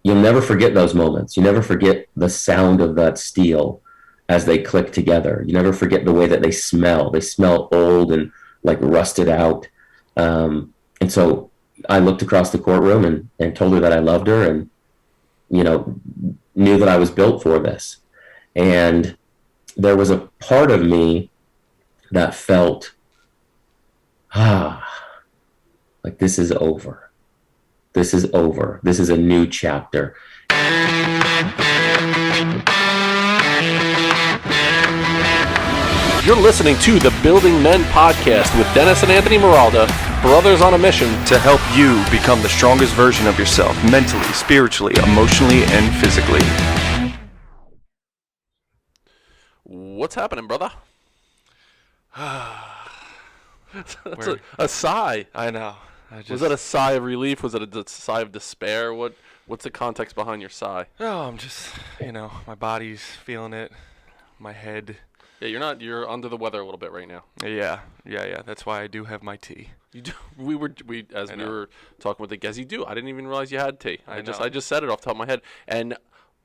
you'll never forget those moments. You never forget the sound of that steel as they click together. You never forget the way that they smell. They smell old and like rusted out. And so I looked across the courtroom and told her that I loved her and, knew that I was built for this. And there was a part of me that felt, like this is over. This is over. This is a new chapter. You're listening to the Building Men podcast with Dennis and Anthony Miralda, brothers on a mission to help you become the strongest version of yourself, mentally, spiritually, emotionally, and physically. What's happening, brother? That's a sigh. I know. Was that a sigh of relief? Was it a sigh of despair? What's the context behind your sigh? Oh, I'm just, my body's feeling it, my head. Yeah, you're under the weather a little bit right now. Yeah. That's why I do have my tea. You do. We were talking with the guests. You do. I didn't even realize you had tea. I just said it off the top of my head, and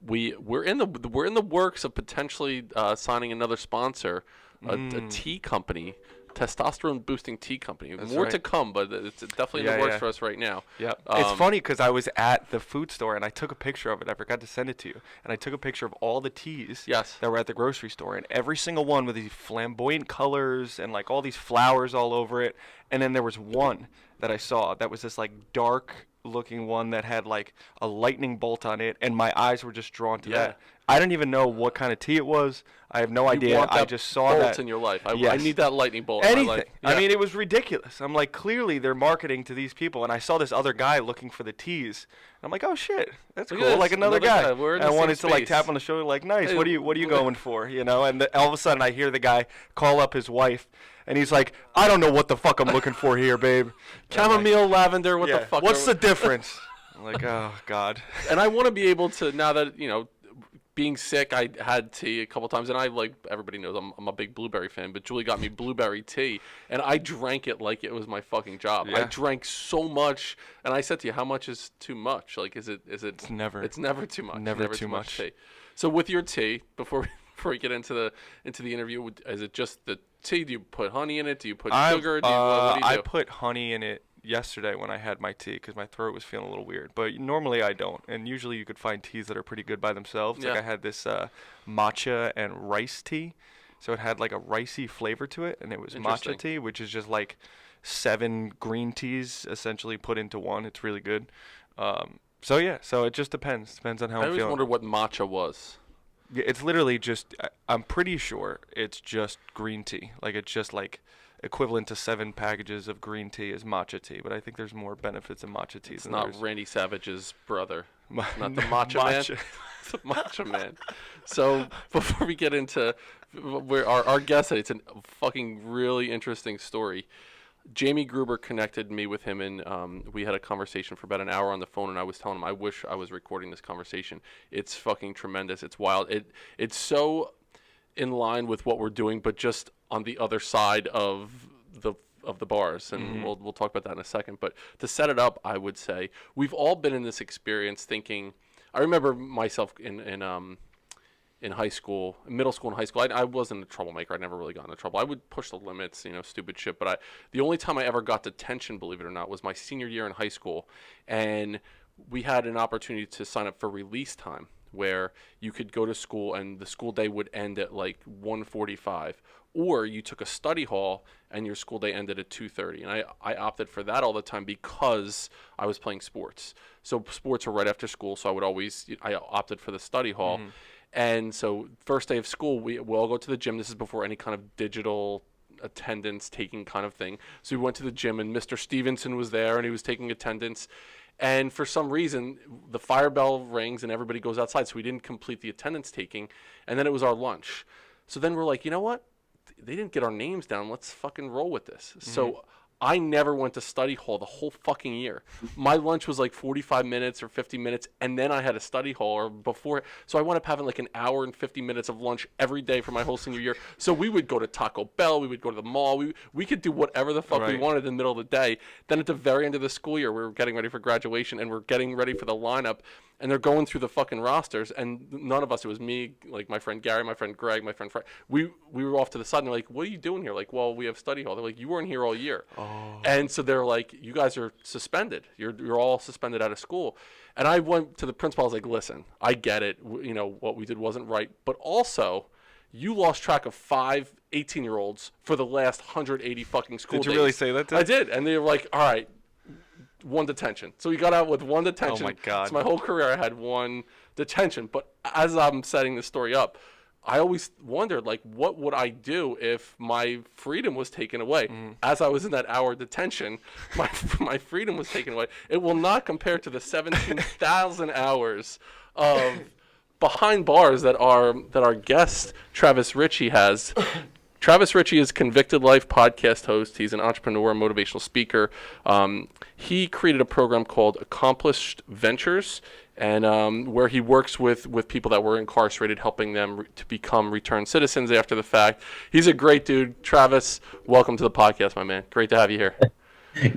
we're in the works of potentially signing another sponsor, a tea company. Testosterone boosting tea company. That's more right. To come, but it's definitely in the works for us right now. Yeah. It's funny because I was at the food store and I took a picture of it. I forgot to send it to you. And I took a picture of all the teas that were at the grocery store, and every single one with these flamboyant colors and like all these flowers all over it. And then there was one that I saw that was this like dark looking one that had like a lightning bolt on it, and my eyes were just drawn to that. I didn't even know what kind of tea it was. I have no idea. I just saw that in your life. I need that lightning bolt Anything. In my life. Yeah. I mean, it was ridiculous. I'm like, clearly they're marketing to these people, and I saw this other guy looking for the teas. I'm like, oh shit, that's cool. Like another guy. We're in and I wanted space. To like tap on the shoulder, like, nice. Hey, what are you going for? And all of a sudden I hear the guy call up his wife. And he's like, I don't know what the fuck I'm looking for here, babe. Chamomile, lavender, what the fuck? What's the difference? I'm like, oh, God. And I want to be able to, now that, being sick, I had tea a couple times. And everybody knows I'm a big blueberry fan. But Julie got me blueberry tea. And I drank it like it was my fucking job. Yeah. I drank so much. And I said to you, how much is too much? Like, is it? It's never too much. Never too much. Tea. So with your tea, before we get into the interview, is it just the tea? Do you put honey in it? Do you put sugar? What do you do? I put honey in it yesterday when I had my tea because my throat was feeling a little weird. But normally I don't. And usually you could find teas that are pretty good by themselves. Yeah. Like I had this matcha and rice tea. So it had like a ricey flavor to it. And it was matcha tea, which is just like 7 green teas essentially put into one. It's really good. So it just depends. Depends on how I'm feeling. I always wondered what matcha was. It's literally just, I'm pretty sure it's just green tea. Like it's just like equivalent to 7 packages of green tea is matcha tea. But I think there's more benefits in matcha tea than not there's. Randy Savage's brother. Not the matcha man. The matcha man. So before we get into our guest today, it's a fucking really interesting story. Jamie Gruber connected me with him, and we had a conversation for about an hour on the phone, and I was telling him I wish I was recording this conversation. It's fucking tremendous. It's wild. It's so in line with what we're doing, but just on the other side of the bars, and we'll talk about that in a second. But to set it up, I would say we've all been in this experience thinking. I remember myself in high school, middle school and high school, I wasn't a troublemaker. I never really got into trouble. I would push the limits, stupid shit. But the only time I ever got detention, believe it or not, was my senior year in high school. And we had an opportunity to sign up for release time, where you could go to school and the school day would end at like 1:45. Or you took a study hall and your school day ended at 2:30. And I opted for that all the time because I was playing sports. So sports were right after school, so I opted for the study hall. Mm-hmm. And so first day of school, we'll all go to the gym. This is before any kind of digital attendance taking kind of thing. So we went to the gym, and Mr. Stevenson was there, and he was taking attendance. And for some reason, the fire bell rings, and everybody goes outside. So we didn't complete the attendance taking. And then it was our lunch. So then we're like, you know what? They didn't get our names down. Let's fucking roll with this. Mm-hmm. So I never went to study hall the whole fucking year. My lunch was like 45 minutes or 50 minutes, and then I had a study hall or before. So I wound up having like an hour and 50 minutes of lunch every day for my whole senior year. So we would go to Taco Bell. We would go to the mall. We could do whatever the fuck we wanted in the middle of the day. Then at the very end of the school year, we were getting ready for graduation, and we're getting ready for the lineup. and they're going through the fucking rosters, and none of us, it was me, like my friend Gary, my friend Greg, my friend Frank, we were off to the side, and they're like, what are you doing here? Like, well, we have study hall. They're like, you weren't here all year. And so they're like, you guys are suspended. You're all suspended out of school. And I went to the principal. I was like, listen, I get it. You know, what we did wasn't right. But also, you lost track of 5 18-year-olds for the last 180 fucking school days. Did you really say that to them? I did. And they were like, all right, 1 detention. So we got out with 1 detention. Oh, my God. So my whole career I had 1 detention. But as I'm setting the story up, I always wondered, like, what would I do if my freedom was taken away? As I was in that hour detention, my freedom was taken away. It will not compare to the 17,000 hours of behind bars that our guest, Travis Richey, has. Travis Richey is Convicted Life podcast host. He's an entrepreneur, motivational speaker. He created a program called Accomplished Ventures, and where he works with people that were incarcerated, helping them to become returned citizens after the fact. He's a great dude. Travis, welcome to the podcast, my man. Great to have you here.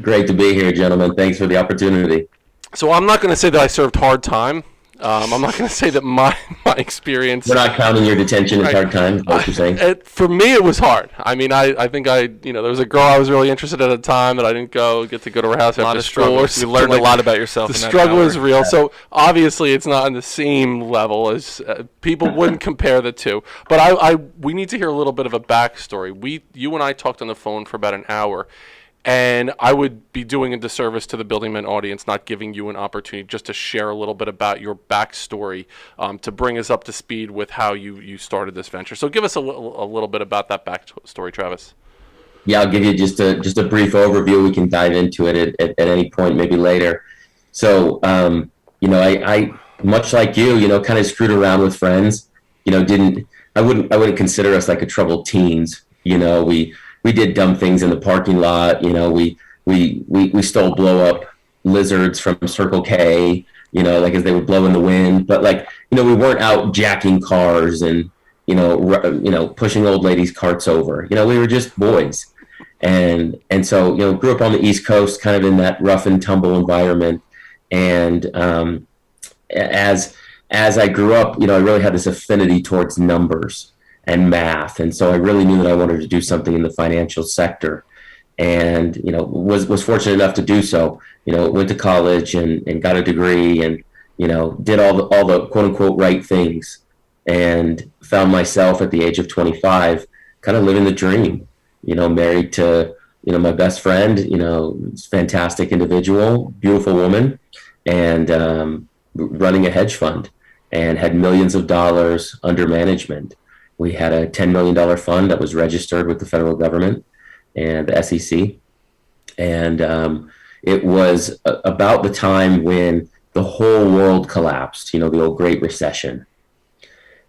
Great to be here, gentlemen. Thanks for the opportunity. So I'm not going to say that I served hard time. I'm not going to say that my experience. We're not counting your detention as hard time, is what you're saying? For me, it was hard. I mean, I think there was a girl I was really interested in at the time that I didn't get to go to her house after school. You learned a lot about yourself. The struggle is real. So obviously, it's not on the same level as people wouldn't compare the two. But we need to hear a little bit of a backstory. You and I talked on the phone for about an hour. And I would be doing a disservice to the Building Men audience, not giving you an opportunity just to share a little bit about your backstory to bring us up to speed with how you started this venture. So give us a little bit about that backstory, Travis. Yeah, I'll give you just a brief overview. We can dive into it at any point, maybe later. So, I much like you, kind of screwed around with friends. I wouldn't consider us like a troubled teens. We did dumb things in the parking lot. We stole blow up lizards from Circle K, like as they would blow in the wind. But we weren't out jacking cars and, pushing old ladies' carts over. We were just boys. And so, grew up on the East Coast, kind of in that rough and tumble environment. And as I grew up, I really had this affinity towards numbers and math. And so I really knew that I wanted to do something in the financial sector, and, was fortunate enough to do so. Went to college and got a degree and, did all the quote unquote right things, and found myself at the age of 25, kind of living the dream, married to, my best friend, fantastic individual, beautiful woman, and running a hedge fund, and had millions of dollars under management. We had a $10 million fund that was registered with the federal government and the SEC. And it was about the time when the whole world collapsed, the old Great Recession.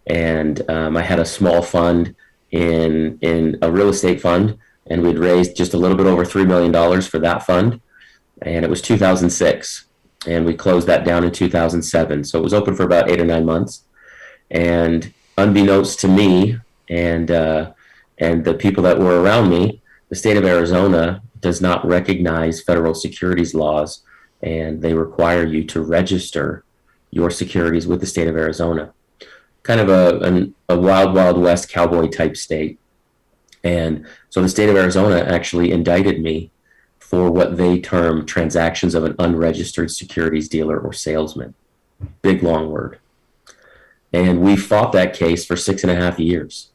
And I had a small fund in a real estate fund, and we'd raised just a little bit over $3 million for that fund. And it was 2006. And we closed that down in 2007. So it was open for about 8 or 9 months. And unbeknownst to me and the people that were around me, the state of Arizona does not recognize federal securities laws, and they require you to register your securities with the state of Arizona. Kind of a wild, wild west cowboy type state. And so the state of Arizona actually indicted me for what they term transactions of an unregistered securities dealer or salesman. Big, long word. And we fought that case for 6.5 years.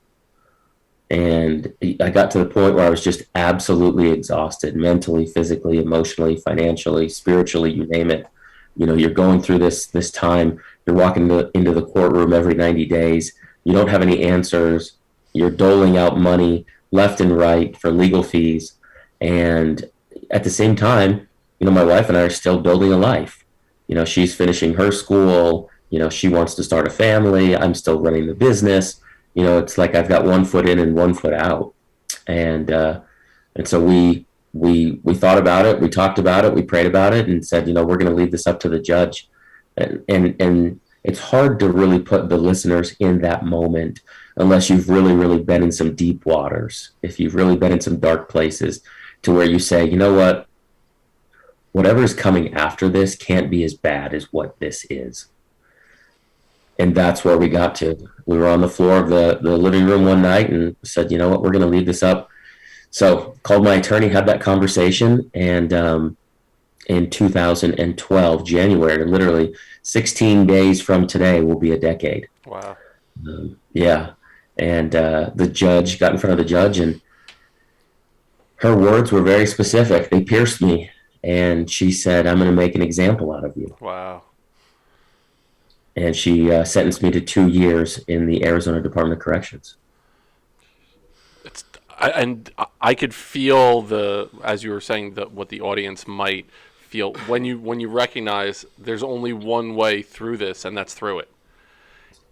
And I got to the point where I was just absolutely exhausted, mentally, physically, emotionally, financially, spiritually, you name it. You're going through this time. You're walking into the courtroom every 90 days. You don't have any answers. You're doling out money left and right for legal fees. And at the same time, my wife and I are still building a life. She's finishing her school. She wants to start a family. I'm still running the business. It's like I've got 1 foot in and 1 foot out. And so we thought about it. We talked about it. We prayed about it and said, we're going to leave this up to the judge. And it's hard to really put the listeners in that moment unless you've really, really been in some deep waters. If you've really been in some dark places to where you say, you know what? Whatever is coming after this can't be as bad as what this is. And that's where we got to. We were on the floor of the living room one night and said, you know what, we're going to leave this up. So called my attorney, had that conversation, and in 2012, January, literally 16 days from today, will be a decade. Wow. Yeah. And the judge got in front of the judge, and her words were very specific. They pierced me. And she said, I'm going to make an example out of you. Wow. And she sentenced me to 2 years in the Arizona Department of Corrections. I could feel as you were saying, what the audience might feel when you recognize there's only one way through this, and that's through it.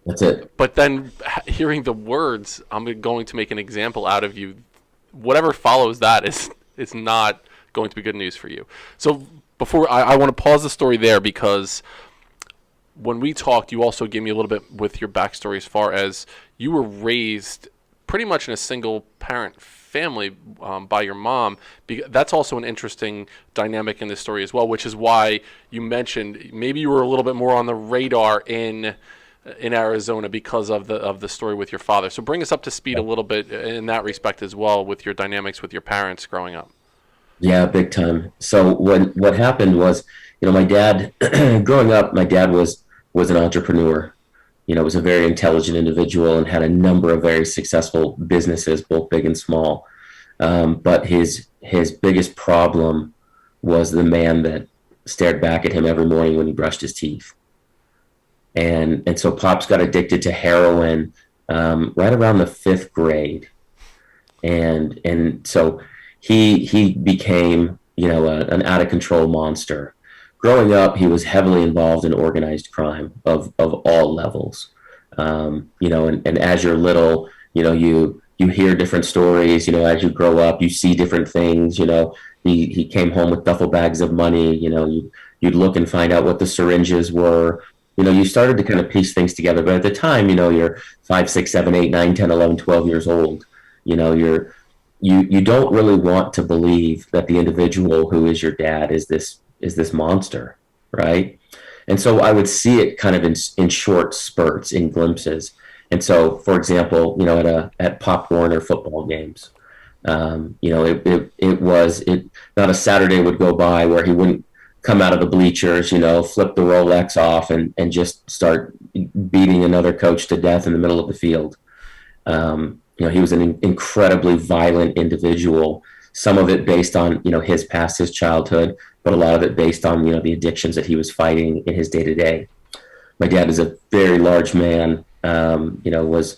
That's it. But then hearing the words, I'm going to make an example out of you, whatever follows that is not going to be good news for you. So before I want to pause the story there, because when we talked, you also gave me a little bit with your backstory as far as you were raised pretty much in a single parent family by your mom. That's also an interesting dynamic in this story as well, which is why you mentioned maybe you were a little bit more on the radar in Arizona because of the story with your father. So bring us up to speed a little bit in that respect as well, with your dynamics with your parents growing up. Yeah, big time. So what happened was, my dad, growing up, my dad was an entrepreneur. Was a very intelligent individual and had a number of very successful businesses, both big and small. But his biggest problem was the man that stared back at him every morning when he brushed his teeth. And so Pops got addicted to heroin right around the 5th grade, and so he became an out of control monster. Growing up, he was heavily involved in organized crime of all levels. And as you're little, you hear different stories. As you grow up, you see different things. He came home with duffel bags of money. You'd look and find out what the syringes were. You started to kind of piece things together. But at the time, you're 5, 6, 7, 8, 9, 10, 11, 12 years old. You don't really want to believe that the individual who is your dad is this monster, right? And so I would see it kind of in short spurts, in glimpses. And so, for example, at Pop Warner football games, it was not a Saturday would go by where he wouldn't come out of the bleachers, flip the Rolex off and just start beating another coach to death in the middle of the field. He was an incredibly violent individual, some of it based on, his past, his childhood, but a lot of it based on, the addictions that he was fighting in his day-to-day. My dad is a very large man, was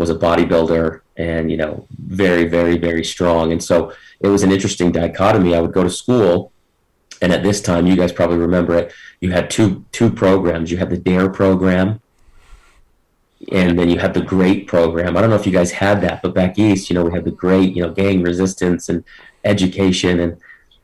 a bodybuilder and, very, very, very strong. And so it was an interesting dichotomy. I would go to school, and at this time, you guys probably remember it, you had two programs. You had the DARE program, and then you had the GREAT program. I don't know if you guys had that, but back east, we had the GREAT, gang resistance and education,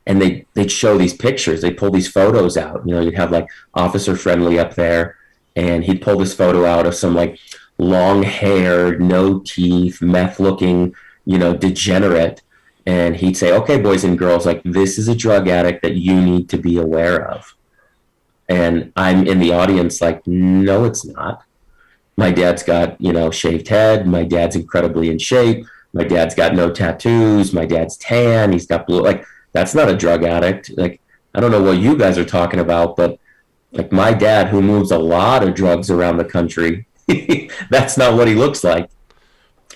and they'd show these pictures. They'd pull these photos out. You'd have like Officer Friendly up there, and he'd pull this photo out of some like long-haired, no teeth, meth-looking, degenerate. And he'd say, okay, boys and girls, like, this is a drug addict that you need to be aware of. And I'm in the audience like, no, it's not. My dad's got, shaved head. My dad's incredibly in shape. My dad's got no tattoos. My dad's tan. He's got blue. Like, that's not a drug addict. Like, I don't know what you guys are talking about, but like my dad, who moves a lot of drugs around the country, that's not what he looks like.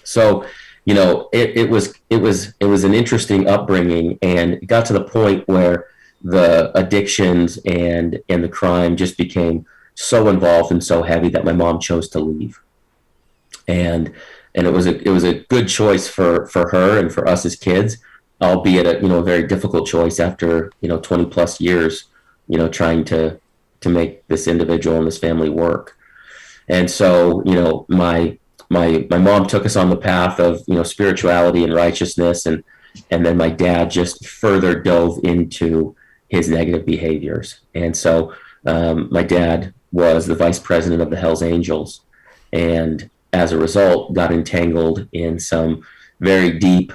So, it was an interesting upbringing, and it got to the point where the addictions and the crime just became so involved and so heavy that my mom chose to leave. And it was a good choice for her and for us as kids, albeit a very difficult choice after 20 plus years trying to make this individual and this family work. And so my mom took us on the path of spirituality and righteousness, and then my dad just further dove into his negative behaviors. And so my dad was the vice president of the Hells Angels, and as a result got entangled in some very deep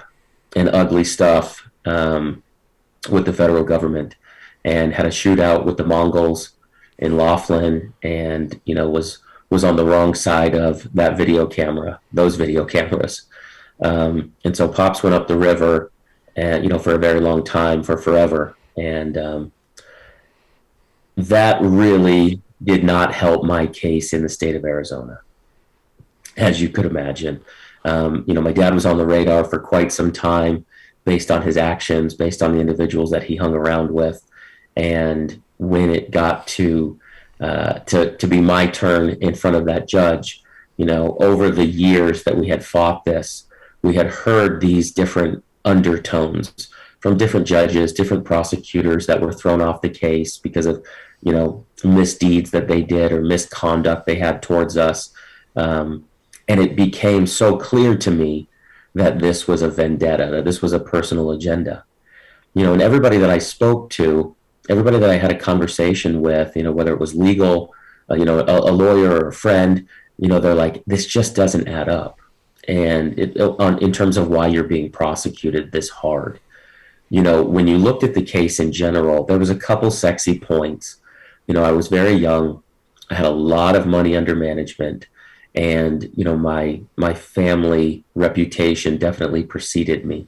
and ugly stuff with the federal government, and had a shootout with the Mongols in Laughlin, and was was on the wrong side of that video camera, those video cameras. And so Pops went up the river, and for a very long time, for forever, and that really did not help my case in the state of Arizona, as you could imagine. My dad was on the radar for quite some time, based on his actions, based on the individuals that he hung around with, and when it got to be my turn in front of that judge, over the years that we had fought this, we had heard these different undertones from different judges, different prosecutors that were thrown off the case because of, misdeeds that they did or misconduct they had towards us. And it became so clear to me that this was a vendetta, that this was a personal agenda. And everybody that I spoke to, everybody that I had a conversation with, whether it was legal, a lawyer or a friend, they're like, this just doesn't add up. And in terms of why you're being prosecuted this hard. When you looked at the case in general, there was a couple sexy points. I was very young. I had a lot of money under management. And, my family reputation definitely preceded me.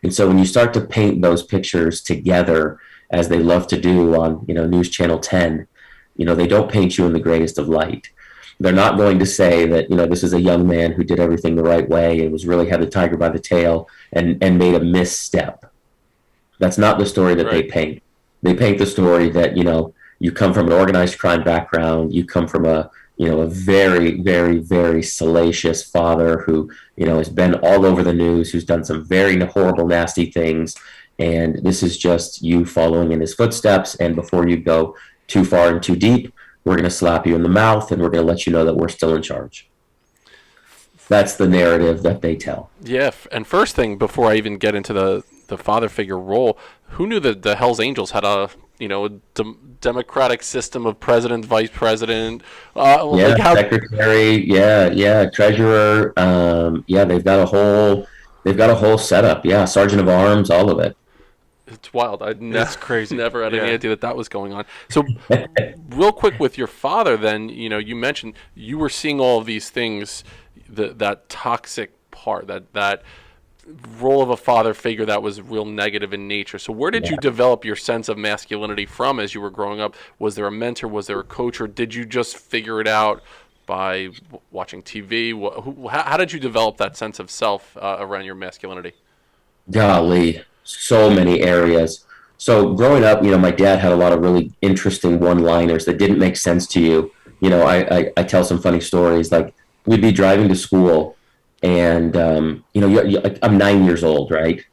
And so when you start to paint those pictures together, as they love to do on, News Channel 10, they don't paint you in the greatest of light. They're not going to say that, this is a young man who did everything the right way and was really had the tiger by the tail and made a misstep. That's not the story that they paint. They paint the story that, you come from an organized crime background, you come from a very, very, very salacious father who, has been all over the news, who's done some very horrible, nasty things. And this is just you following in his footsteps. And before you go too far and too deep, we're going to slap you in the mouth and we're going to let you know that we're still in charge. That's the narrative that they tell. Yeah. And first thing, before I even get into the father figure role, who knew that the Hells Angels had a democratic system of president, vice president, secretary, treasurer, they've got a whole setup, sergeant of arms, all of it. It's wild. That's crazy. Never had any idea that was going on. So, real quick with your father, then, you mentioned you were seeing all of these things, that toxic part, that role of a father figure that was real negative in nature. So where did you develop your sense of masculinity from as you were growing up? Was there a mentor? Was there a coach? Or did you just figure it out by watching TV? How did you develop that sense of self around your masculinity? Golly, so many areas. So growing up, my dad had a lot of really interesting one-liners that didn't make sense to you. I tell some funny stories. Like, we'd be driving to school, and I'm 9 years old, right?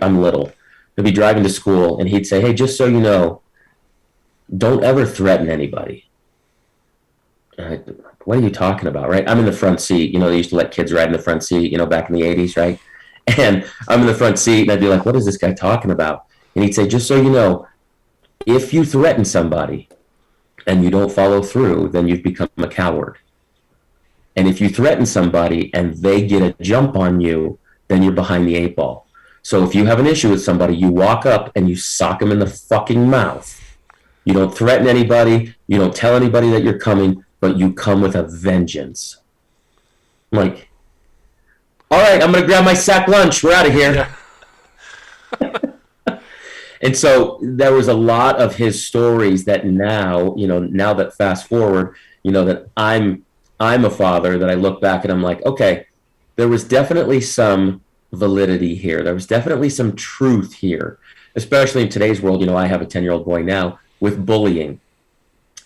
I'm little. He'd be driving to school, and he'd say, "Hey, just so you know, don't ever threaten anybody." What are you talking about, right? I'm in the front seat. They used to let kids ride in the front seat, back in the 80s, right? And I'm in the front seat, and I'd be like, "What is this guy talking about?" And he'd say, "Just so you know, if you threaten somebody and you don't follow through, then you've become a coward. And if you threaten somebody and they get a jump on you, then you're behind the 8 ball. So if you have an issue with somebody, you walk up and you sock them in the fucking mouth. You don't threaten anybody. You don't tell anybody that you're coming, but you come with a vengeance." I'm like, all right, I'm going to grab my sack lunch. We're out of here. Yeah. And so there was a lot of his stories that now that fast forward, that I'm a father, that I look back and I'm like, okay, there was definitely some validity here. There was definitely some truth here, especially in today's world. I have a 10-year-old boy now with bullying.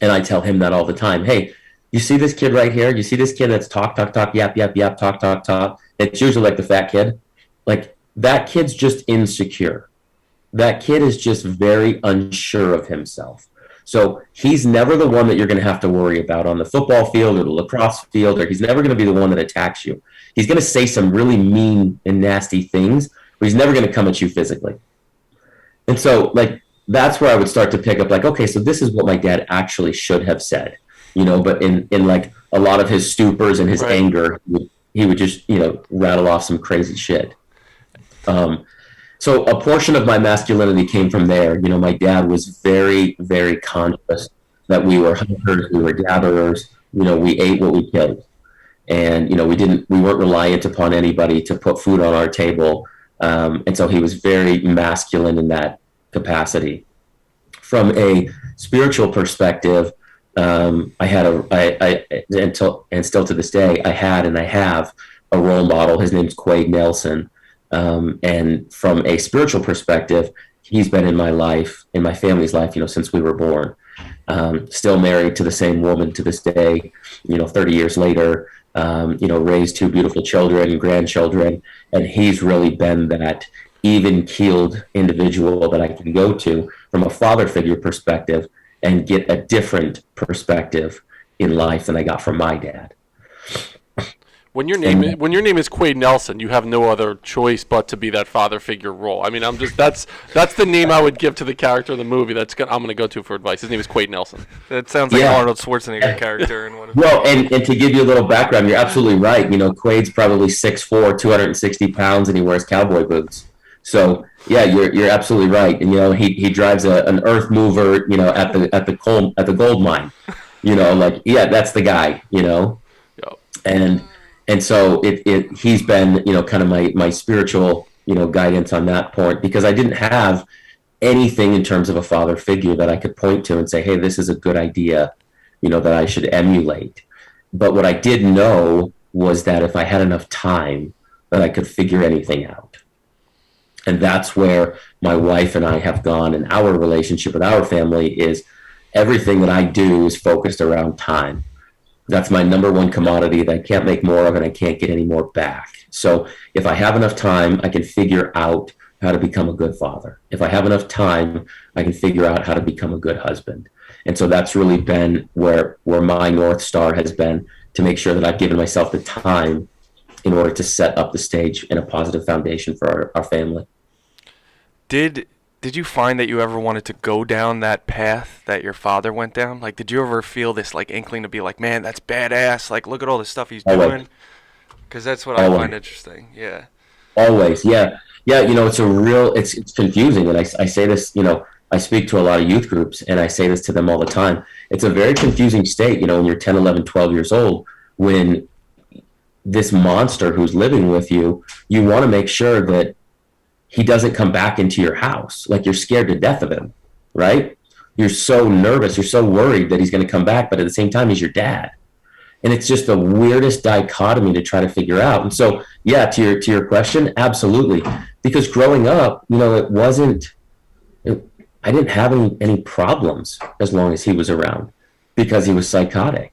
And I tell him that all the time. Hey, you see this kid right here? You see this kid that's talk, yap, yap, yap, talk. It's usually like the fat kid. Like, that kid's just insecure. That kid is just very unsure of himself. So he's never the one that you're going to have to worry about on the football field or the lacrosse field, or he's never going to be the one that attacks you. He's going to say some really mean and nasty things, but he's never going to come at you physically. And so, like, that's where I would start to pick up, like, okay, so this is what my dad actually should have said, but in like a lot of his stupors and his anger, he would just, rattle off some crazy shit. So a portion of my masculinity came from there. My dad was very, very conscious that we were hunters, we were gatherers, we ate what we killed. And, we weren't reliant upon anybody to put food on our table. And so he was very masculine in that capacity. From a spiritual perspective, I had and still to this day, I had and I have a role model. His name's Quade Nelson. And from a spiritual perspective, he's been in my life, in my family's life, since we were born. Still married to the same woman to this day, 30 years later, raised two beautiful children and grandchildren. And he's really been that even-keeled individual that I can go to from a father figure perspective and get a different perspective in life than I got from my dad. When your name is Quade Nelson, you have no other choice but to be that father figure role. I mean, that's the name I would give to the character in the movie. I'm going to go to for advice. His name is Quade Nelson. That sounds like an Arnold Schwarzenegger character in one of. Well, and to give you a little background, you're absolutely right. Quade's probably 6'4", 260 pounds, and he wears cowboy boots. So yeah, you're absolutely right. And he drives an earth mover, at the gold mine. That's the guy. Yep. And so he's been, kind of my spiritual, guidance on that point, because I didn't have anything in terms of a father figure that I could point to and say, hey, this is a good idea, that I should emulate. But what I did know was that if I had enough time, that I could figure anything out. And that's where my wife and I have gone, and our relationship with our family is everything that I do is focused around time. That's my number one commodity that I can't make more of, and I can't get any more back. So if I have enough time, I can figure out how to become a good father. If I have enough time, I can figure out how to become a good husband. And so that's really been where my North Star has been, to make sure that I've given myself the time in order to set up the stage and a positive foundation for our family. Did you find that you ever wanted to go down that path that your father went down? Like, did you ever feel this inkling to be like, man, that's badass. Like, look at all the stuff he's doing. Because that's what I find interesting. Yeah. Always. Yeah. Yeah. It's confusing. And I say this, I speak to a lot of youth groups, and I say this to them all the time. It's a very confusing state, when you're 10, 11, 12 years old, when this monster who's living with you want to make sure that he doesn't come back into your house. Like, you're scared to death of him, right? You're so nervous. You're so worried that he's going to come back, but at the same time, he's your dad. And it's just the weirdest dichotomy to try to figure out. And so, yeah, to your question, absolutely. Because growing up, I didn't have any problems as long as he was around, because he was psychotic.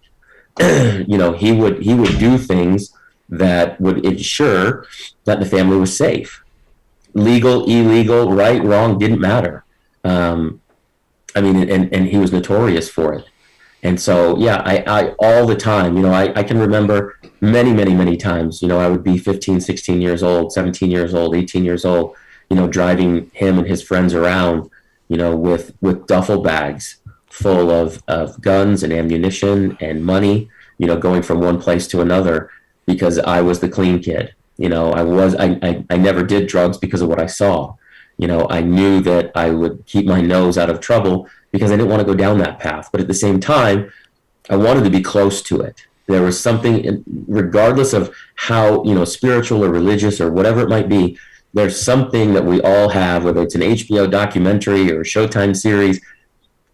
He would do things that would ensure that the family was safe. Legal, illegal, right, wrong, didn't matter. And he was notorious for it. And so, yeah, I all the time, I can remember many, many, many times, I would be 15, 16 years old, 17 years old, 18 years old, driving him and his friends around, with duffel bags full of guns and ammunition and money, going from one place to another, because I was the clean kid. I never did drugs because of what I saw. I knew that I would keep my nose out of trouble because I didn't want to go down that path. But at the same time, I wanted to be close to it. There was something, regardless of how, spiritual or religious or whatever it might be, there's something that we all have, whether it's an HBO documentary or a Showtime series.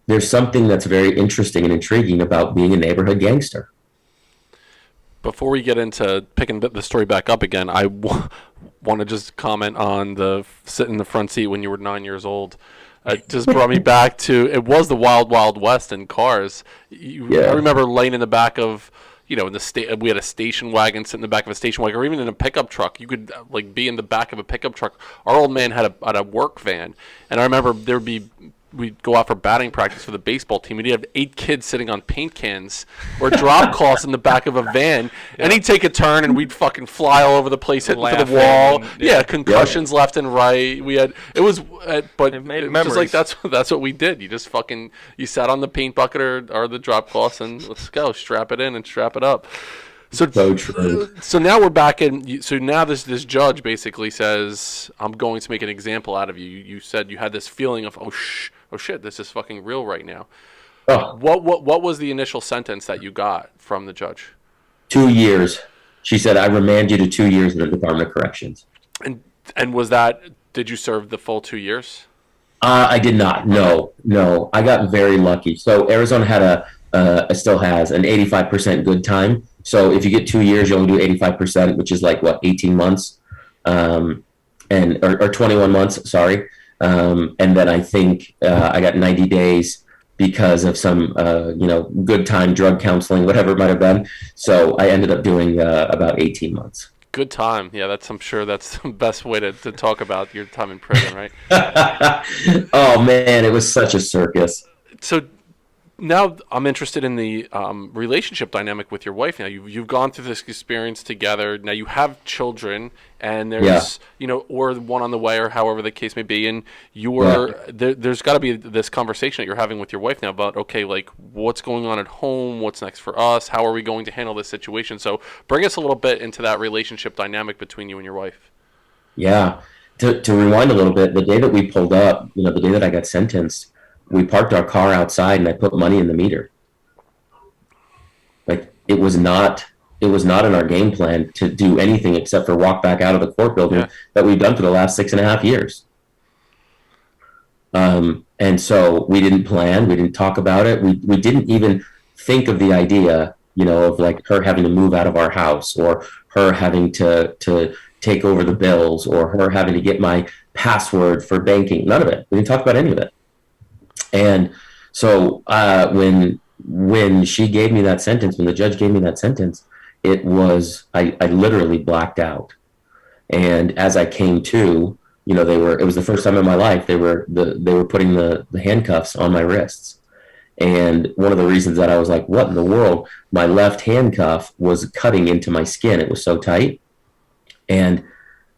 There's something that's very interesting and intriguing about being a neighborhood gangster. Before we get into picking the story back up again, I want to just comment on the sitting in the front seat when you were 9 years old. It just brought me back to, it was the wild, wild west in cars. I remember laying in the back of, we had a station wagon, sit in the back of a station wagon, or even in a pickup truck. You could be in the back of a pickup truck. Our old man had a work van, and I remember we'd go out for batting practice for the baseball team, and he'd have 8 kids sitting on paint cans or drop cloths in the back of a van, and he'd take a turn, and we'd fucking fly all over the place, hitting to the wall. Concussions left and right. It was just like that's what we did. You just you sat on the paint bucket or the drop cloths, and let's go, strap it in and strap it up. So true. So now we're back in. So now this judge basically says, "I'm going to make an example out of you." You said you had this feeling of, oh shit, this is fucking real right now. Oh, What was the initial sentence that you got from the judge? 2 years. She said, I remand you to 2 years in the Department of Corrections. And was that, did you serve the full 2 years? I did not. No, no. I got very lucky. So Arizona had still has an 85% good time. So if you get 2 years, you only do 85%, which is like what, 18 months, or 21 months. Sorry. And then I think I got 90 days because of some good time drug counseling, whatever it might have been. So I ended up doing about 18 months. Good time. Yeah, I'm sure that's the best way to talk about your time in prison, right? Oh man, it was such a circus. So now I'm interested in the relationship dynamic with your wife. Now you've gone through this experience together. Now you have children, and there's or one on the way, or however the case may be. And there's got to be this conversation that you're having with your wife now about, okay, like what's going on at home, what's next for us, how are we going to handle this situation? So bring us a little bit into that relationship dynamic between you and your wife. Yeah. To rewind a little bit, the day that we pulled up, the day that I got sentenced, we parked our car outside and I put money in the meter. Like it was not in our game plan to do anything except for walk back out of the court building that we've done for the last 6.5 years. And so we didn't plan, we didn't talk about it. We didn't even think of the idea, of like her having to move out of our house, or her having to take over the bills, or her having to get my password for banking. None of it. We didn't talk about any of it. And so when she gave me that sentence, when the judge gave me that sentence, it was I literally blacked out. And as I came to, it was the first time in my life they were putting the handcuffs on my wrists. And one of the reasons that I was like, what in the world? My left handcuff was cutting into my skin. It was so tight. And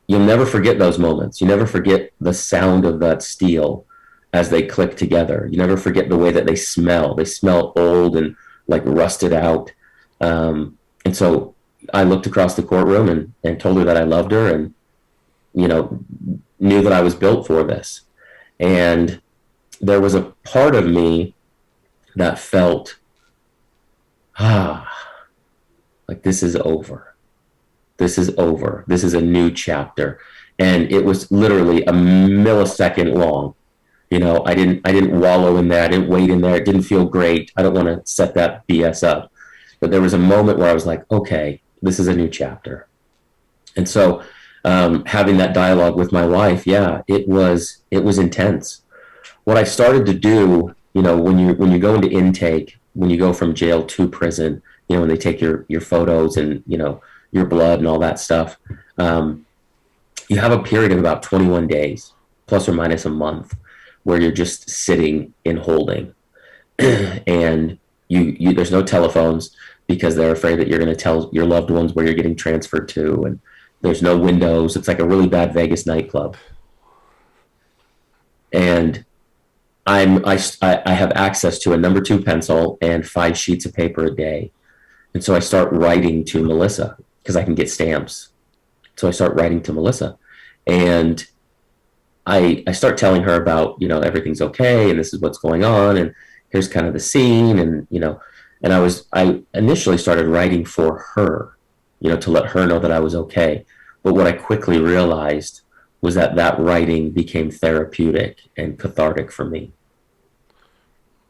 you'll never forget those moments. You never forget the sound of that steel as they click together. You never forget the way that they smell. They smell old and like rusted out. And so I looked across the courtroom and told her that I loved her, and, knew that I was built for this. And there was a part of me that felt, like this is over. This is over. This is a new chapter. And it was literally a millisecond long. I didn't wallow in there. I didn't wait in there. It didn't feel great. I don't want to set that BS up. But there was a moment where I was like, okay, this is a new chapter. And so having that dialogue with my wife, it was intense. What I started to do, when you go into intake, when you go from jail to prison, when they take your photos and, your blood and all that stuff, you have a period of about 21 days, plus or minus a month, where you're just sitting in holding. And you there's no telephones because they're afraid that you're going to tell your loved ones where you're getting transferred to, and there's no windows. It's like a really bad Vegas nightclub. And I have access to a number 2 pencil and 5 sheets of paper a day. And so I start writing to Melissa because I can get stamps. So I start writing to Melissa, and I start telling her about, everything's okay and this is what's going on and here's kind of the scene, and and I initially started writing for her, to let her know that I was okay. But what I quickly realized was that writing became therapeutic and cathartic for me.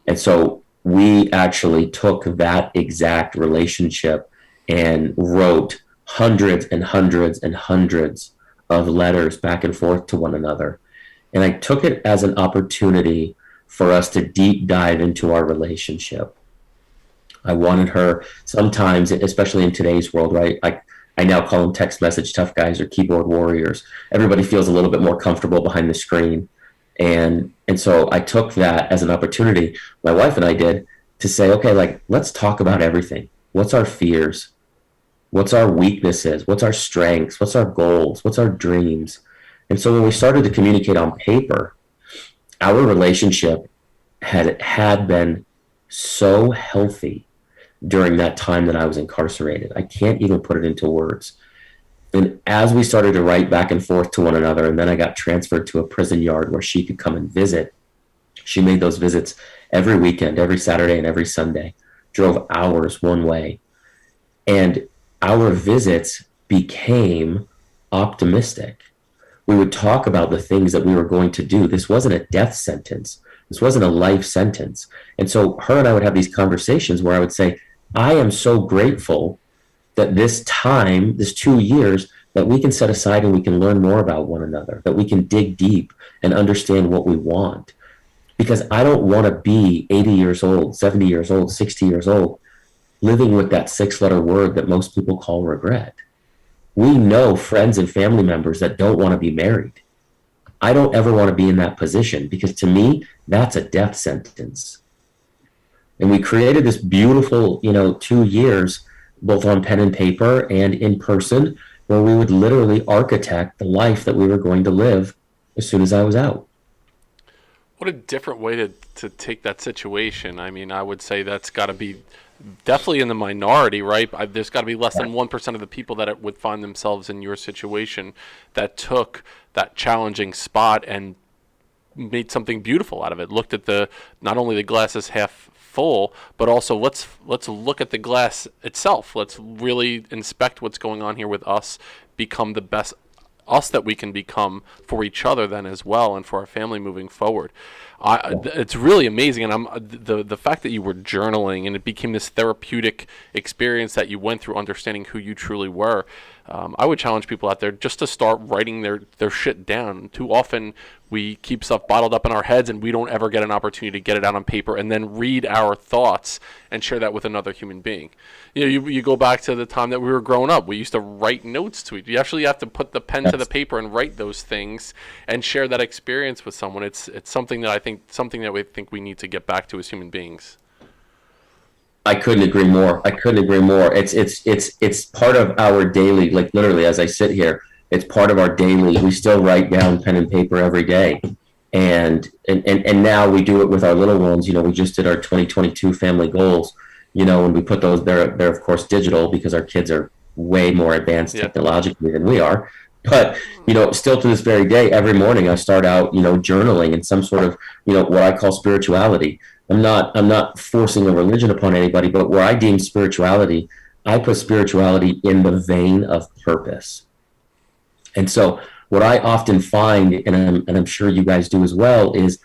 And so we actually took that exact relationship and wrote hundreds and hundreds and hundreds of letters back and forth to one another. And I took it as an opportunity for us to deep dive into our relationship. I wanted her sometimes, especially in today's world, right? I now call them text message tough guys or keyboard warriors. Everybody feels a little bit more comfortable behind the screen. And so I took that as an opportunity, my wife and I did, to say, okay, like, let's talk about everything. What's our fears? What's our weaknesses? What's our strengths? What's our goals? What's our dreams? And so when we started to communicate on paper, our relationship had been so healthy during that time that I was incarcerated. I can't even put it into words. And as we started to write back and forth to one another, and then I got transferred to a prison yard where she could come and visit, she made those visits every weekend, every Saturday and every Sunday, drove hours one way. And our visits became optimistic. We would talk about the things that we were going to do. This wasn't a death sentence. This wasn't a life sentence. And so her and I would have these conversations where I would say, I am so grateful that this time, this 2 years, that we can set aside and we can learn more about one another, that we can dig deep and understand what we want. Because I don't want to be 80 years old, 70 years old, 60 years old, living with that 6-letter word that most people call regret. We know friends and family members that don't want to be married. I don't ever want to be in that position, because to me, that's a death sentence. And we created this beautiful, 2 years, both on pen and paper and in person, where we would literally architect the life that we were going to live as soon as I was out. What a different way to take that situation. I mean, I would say that's got to be definitely in the minority, right? There's got to be less than 1% of the people that would find themselves in your situation that took that challenging spot and made something beautiful out of it. Looked at not only the glass is half full, but also let's look at the glass itself. Let's really inspect what's going on here with us, become the best us that we can become for each other then as well, and for our family moving forward. It's really amazing, and the fact that you were journaling and it became this therapeutic experience that you went through, understanding who you truly were. I would challenge people out there just to start writing their shit down. Too often we keep stuff bottled up in our heads and we don't ever get an opportunity to get it out on paper and then read our thoughts and share that with another human being. You go back to the time that we were growing up. We used to write notes to each other. You actually have to put the pen to the paper and write those things and share that experience with someone. It's something that we think we need to get back to as human beings. I couldn't agree more. It's part of our daily, like literally as I sit here, it's part of our daily. We still write down pen and paper every day. And now we do it with our little ones. We just did our 2022 family goals, and we put those, they're of course digital because our kids are way more advanced technologically than we are. But, still to this very day, every morning I start out, journaling in some sort of, what I call spirituality. I'm not forcing a religion upon anybody, but where I deem spirituality, I put spirituality in the vein of purpose. And so what I often find, and I'm sure you guys do as well, is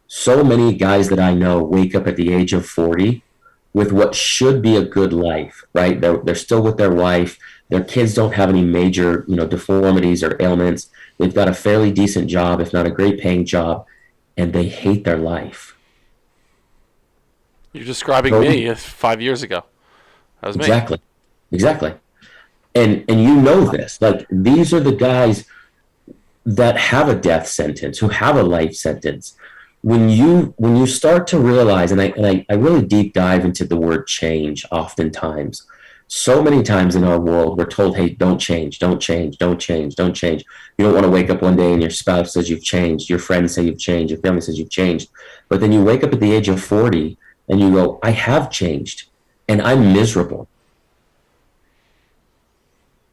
so many guys that I know wake up at the age of 40 with what should be a good life, right? They're still with their wife. Their kids don't have any major, deformities or ailments. They've got a fairly decent job, if not a great paying job, and they hate their life. You're describing me 5 years ago. That was me. Exactly. And you know this. Like, these are the guys that have a death sentence, who have a life sentence. When you start to realize, and I really deep dive into the word change oftentimes. So many times in our world, we're told, hey, don't change, don't change, don't change, don't change. You don't want to wake up one day and your spouse says you've changed, your friends say you've changed, your family says you've changed. But then you wake up at the age of 40 and you go, I have changed and I'm miserable.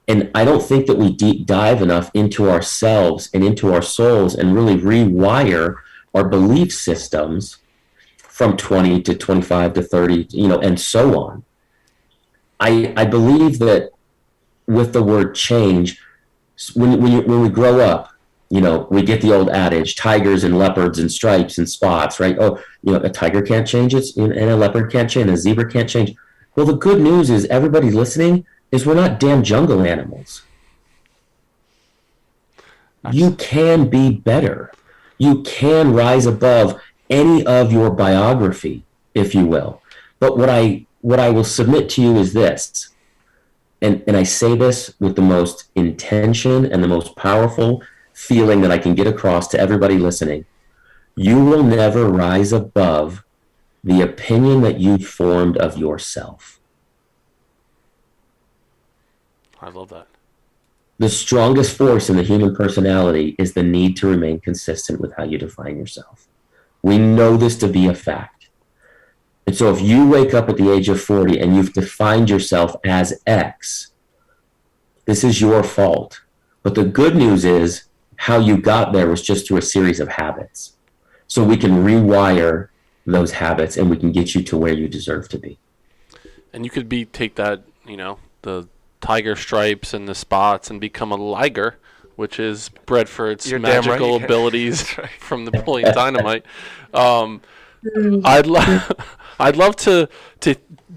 And I don't think that we deep dive enough into ourselves and into our souls and really rewire our belief systems from 20 to 25 to 30, and so on. I believe that with the word change, when we grow up, we get the old adage, tigers and leopards and stripes and spots, right? Oh, a tiger can't change it and a leopard can't change, and a zebra can't change. Well, the good news is, everybody listening, is we're not damn jungle animals. You can be better. You can rise above any of your biography, if you will. But what I will submit to you is this, and I say this with the most intention and the most powerful feeling that I can get across to everybody listening. You will never rise above the opinion that you formed of yourself. I love that. The strongest force in the human personality is the need to remain consistent with how you define yourself. We know this to be a fact. And so if you wake up at the age of 40 and you've defined yourself as X, this is your fault. But the good news is, how you got there was just through a series of habits. So we can rewire those habits, and we can get you to where you deserve to be. And you could take that, the tiger stripes and the spots and become a liger, which is bred for its magical abilities from Napoleon Dynamite. I'd love to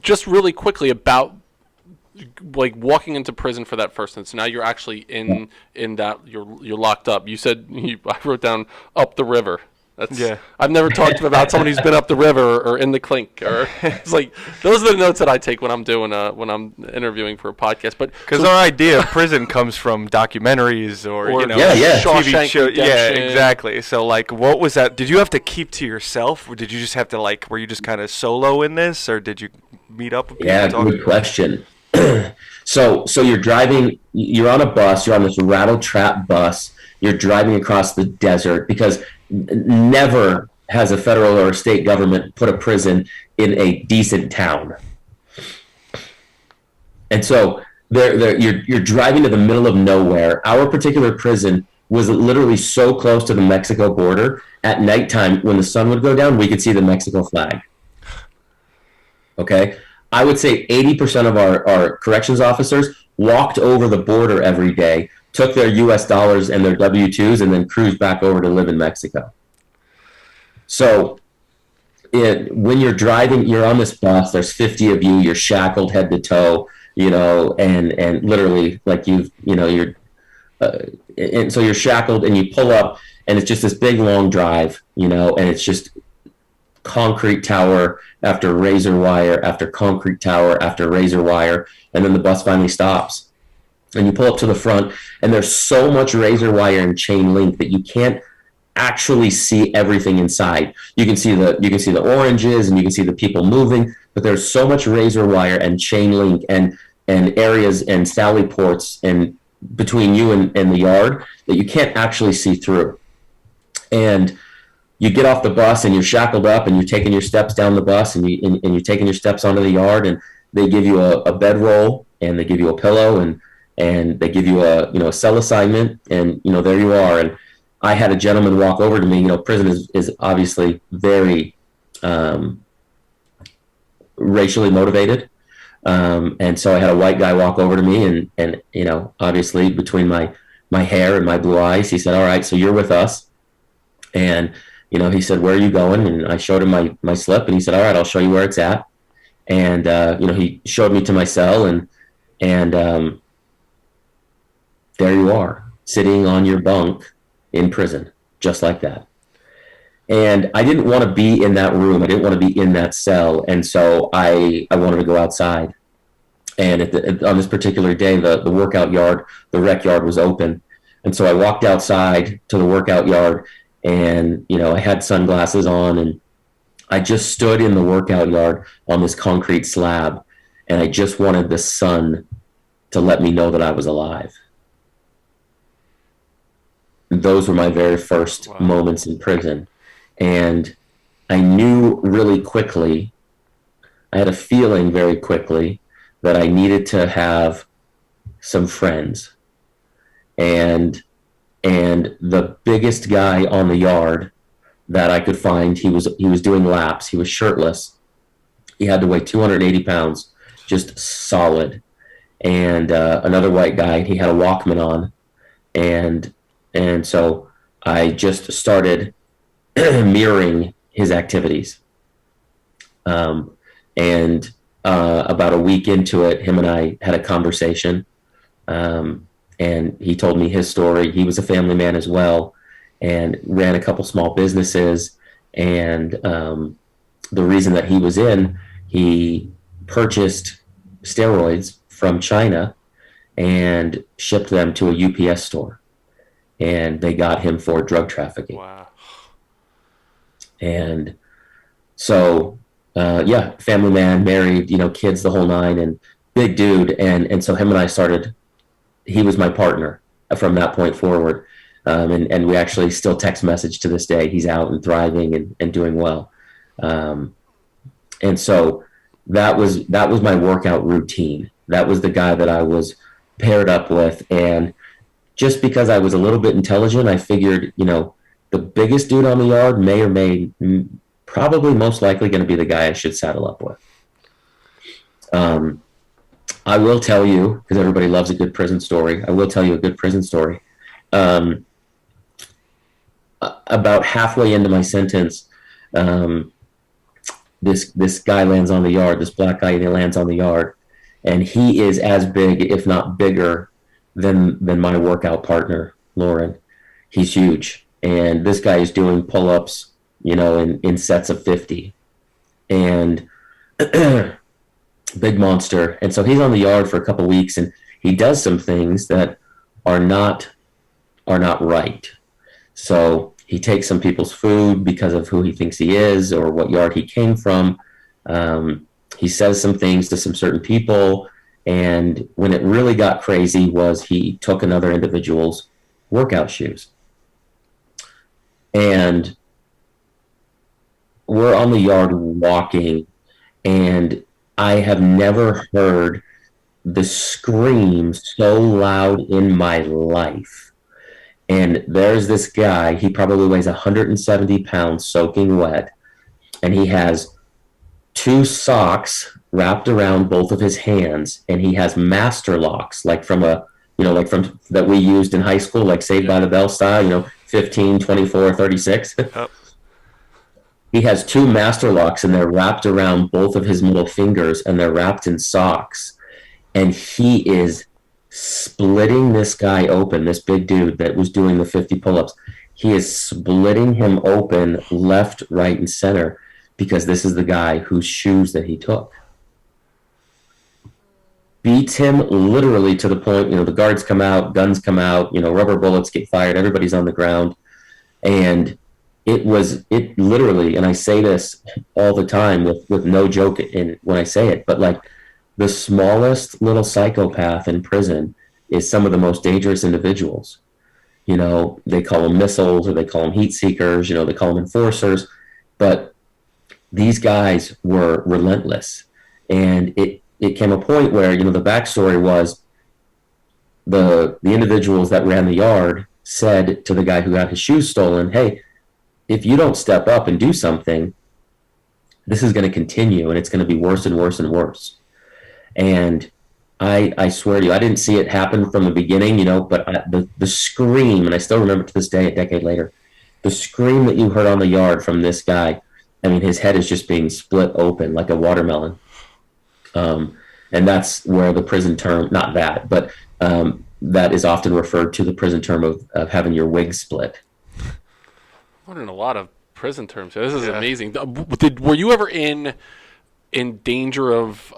just really quickly about like walking into prison for that first instance. Now you're actually in that you're locked up. You said I wrote down up the river. I've never talked about someone who's been up the river or in the clink, or it's like those are the notes that I take when I'm doing when I'm interviewing for a podcast. But because our idea of prison comes from documentaries or TV show. Yeah, exactly. So like, what was that? Did you have to keep to yourself, or did you just have to were you just kind of solo in this, or did you meet up with people? Yeah, good question. So you're driving. You're on a bus. You're on this rattle trap bus. You're driving across the desert because never has a federal or a state government put a prison in a decent town. And so you're driving to the middle of nowhere. Our particular prison was literally so close to the Mexico border. At nighttime, when the sun would go down, we could see the Mexico flag. Okay? I would say 80% of our corrections officers walked over the border every day, took their US dollars and their W-2s, and then cruised back over to live in Mexico. So when you're driving, you're on this bus, there's 50 of you, you're shackled head to toe, and literally like you're and so you're shackled and you pull up and it's just this big long drive, and it's just concrete tower after razor wire after concrete tower after razor wire, and then the bus finally stops. And you pull up to the front, and there's so much razor wire and chain link that you can't actually see everything inside. You can see the oranges and you can see the people moving, but there's so much razor wire and chain link and areas and sally ports and between you and the yard that you can't actually see through. And you get off the bus and you're shackled up and you're taking your steps down the bus and you're taking your steps onto the yard, and they give you a bedroll and they give you a pillow and they give you a cell assignment, and there you are. And I had a gentleman walk over to me. Prison is obviously very racially motivated, and so I had a white guy walk over to me, and obviously between my hair and my blue eyes, he said, "All right, so you're with us." And he said, "Where are you going?" And I showed him my slip, and he said, "All right, I'll show you where it's at." And he showed me to my cell, and there you are, sitting on your bunk in prison, just like that. And I didn't want to be in that room. I didn't want to be in that cell. And so I wanted to go outside. And on this particular day, the workout yard, the rec yard was open. And so I walked outside to the workout yard, and, I had sunglasses on, and I just stood in the workout yard on this concrete slab. And I just wanted the sun to let me know that I was alive. Those were my very first moments in prison. And I knew really quickly, I had a feeling very quickly that I needed to have some friends. And the biggest guy on the yard that I could find, he was doing laps. He was shirtless. He had to weigh 280 pounds, just solid. And another white guy, he had a Walkman on. And so I just started mirroring his activities. And about a week into it, him and I had a conversation. And he told me his story. He was a family man as well, and ran a couple small businesses. And the reason that he was in, he purchased steroids from China and shipped them to a UPS store. And they got him for drug trafficking. Wow. And so, family man, married, kids, the whole nine, and big dude. And so him and I started, he was my partner from that point forward. And we actually still text message to this day. He's out and thriving and doing well. And so that was my workout routine. That was the guy that I was paired up with. And just because I was a little bit intelligent, I figured, the biggest dude on the yard may or may probably most likely going to be the guy I should saddle up with. I will tell you, because everybody loves a good prison story, I will tell you a good prison story. About halfway into my sentence, this guy lands on the yard, this black guy, he lands on the yard, and he is as big, if not bigger, than my workout partner, Lauren. He's huge. And this guy is doing pull-ups, in sets of 50. And big monster. And so he's on the yard for a couple of weeks, and he does some things that are not right. So he takes some people's food because of who he thinks he is or what yard he came from. He says some things to some certain people. And when it really got crazy was he took another individual's workout shoes. And we're on the yard walking, and I have never heard the scream so loud in my life. And there's this guy, he probably weighs 170 pounds soaking wet, and he has 2 socks wrapped around both of his hands, and he has master locks, like from that we used in high school, like Saved by the Bell style, 15, 24, 36. Oh. He has 2 master locks, and they're wrapped around both of his middle fingers, and they're wrapped in socks. And he is splitting this guy open, this big dude that was doing the 50 pull-ups. He is splitting him open left, right, and center, because this is the guy whose shoes that he took. Beats him literally to the point, the guards come out, guns come out, rubber bullets get fired, everybody's on the ground. And it literally, and I say this all the time with no joke when I say it, but like the smallest little psychopath in prison is some of the most dangerous individuals. They call them missiles, or they call them heat seekers, they call them enforcers, but these guys were relentless. And it came a point where, the backstory was the individuals that ran the yard said to the guy who got his shoes stolen, hey, if you don't step up and do something, this is going to continue, and it's going to be worse and worse and worse. And I swear to you, I didn't see it happen from the beginning, but the scream, and I still remember to this day, a decade later, the scream that you heard on the yard from this guy, I mean, his head is just being split open like a watermelon. And that's where the prison term, not that, but that is often referred to the prison term of having your wig split. I'm learning a lot of prison terms. This is amazing. Were you ever in danger of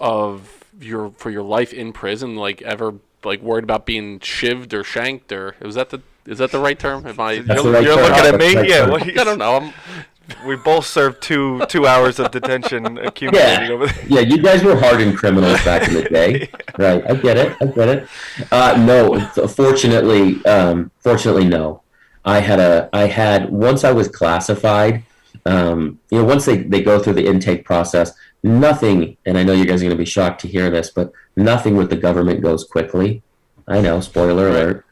your life in prison? Like ever worried about being shivved or shanked, or is that the right term? Am I? You're looking at me? Right, yeah. Well, I don't know. We both served two hours of detention accumulated over there. Yeah, you guys were hardened criminals back in the day. Right, I get it. No, fortunately, no. I had once I was classified, once they go through the intake process, nothing, and I know you guys are going to be shocked to hear this, but nothing with the government goes quickly. I know, spoiler alert.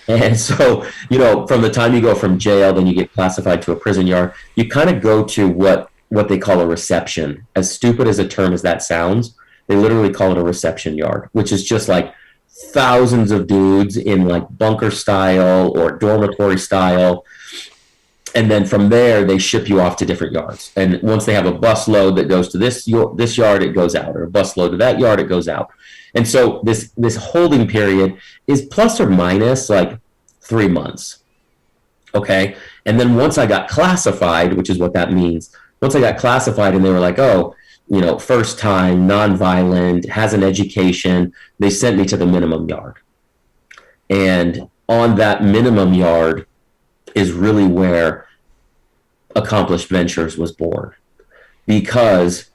And so, from the time you go from jail, then you get classified to a prison yard, you kind of go to what they call a reception. As stupid as a term as that sounds, they literally call it a reception yard, which is just like thousands of dudes in like bunker style or dormitory style. And then from there, they ship you off to different yards. And once they have a bus load that goes to this yard, it goes out, or a bus load to that yard, it goes out. And so this holding period is plus or minus like 3 months. Okay. And then once I got classified, which is what that means, once I got classified and they were like, oh, first time, nonviolent, has an education, they sent me to the minimum yard. And on that minimum yard is really where Accomplished Ventures was born. Because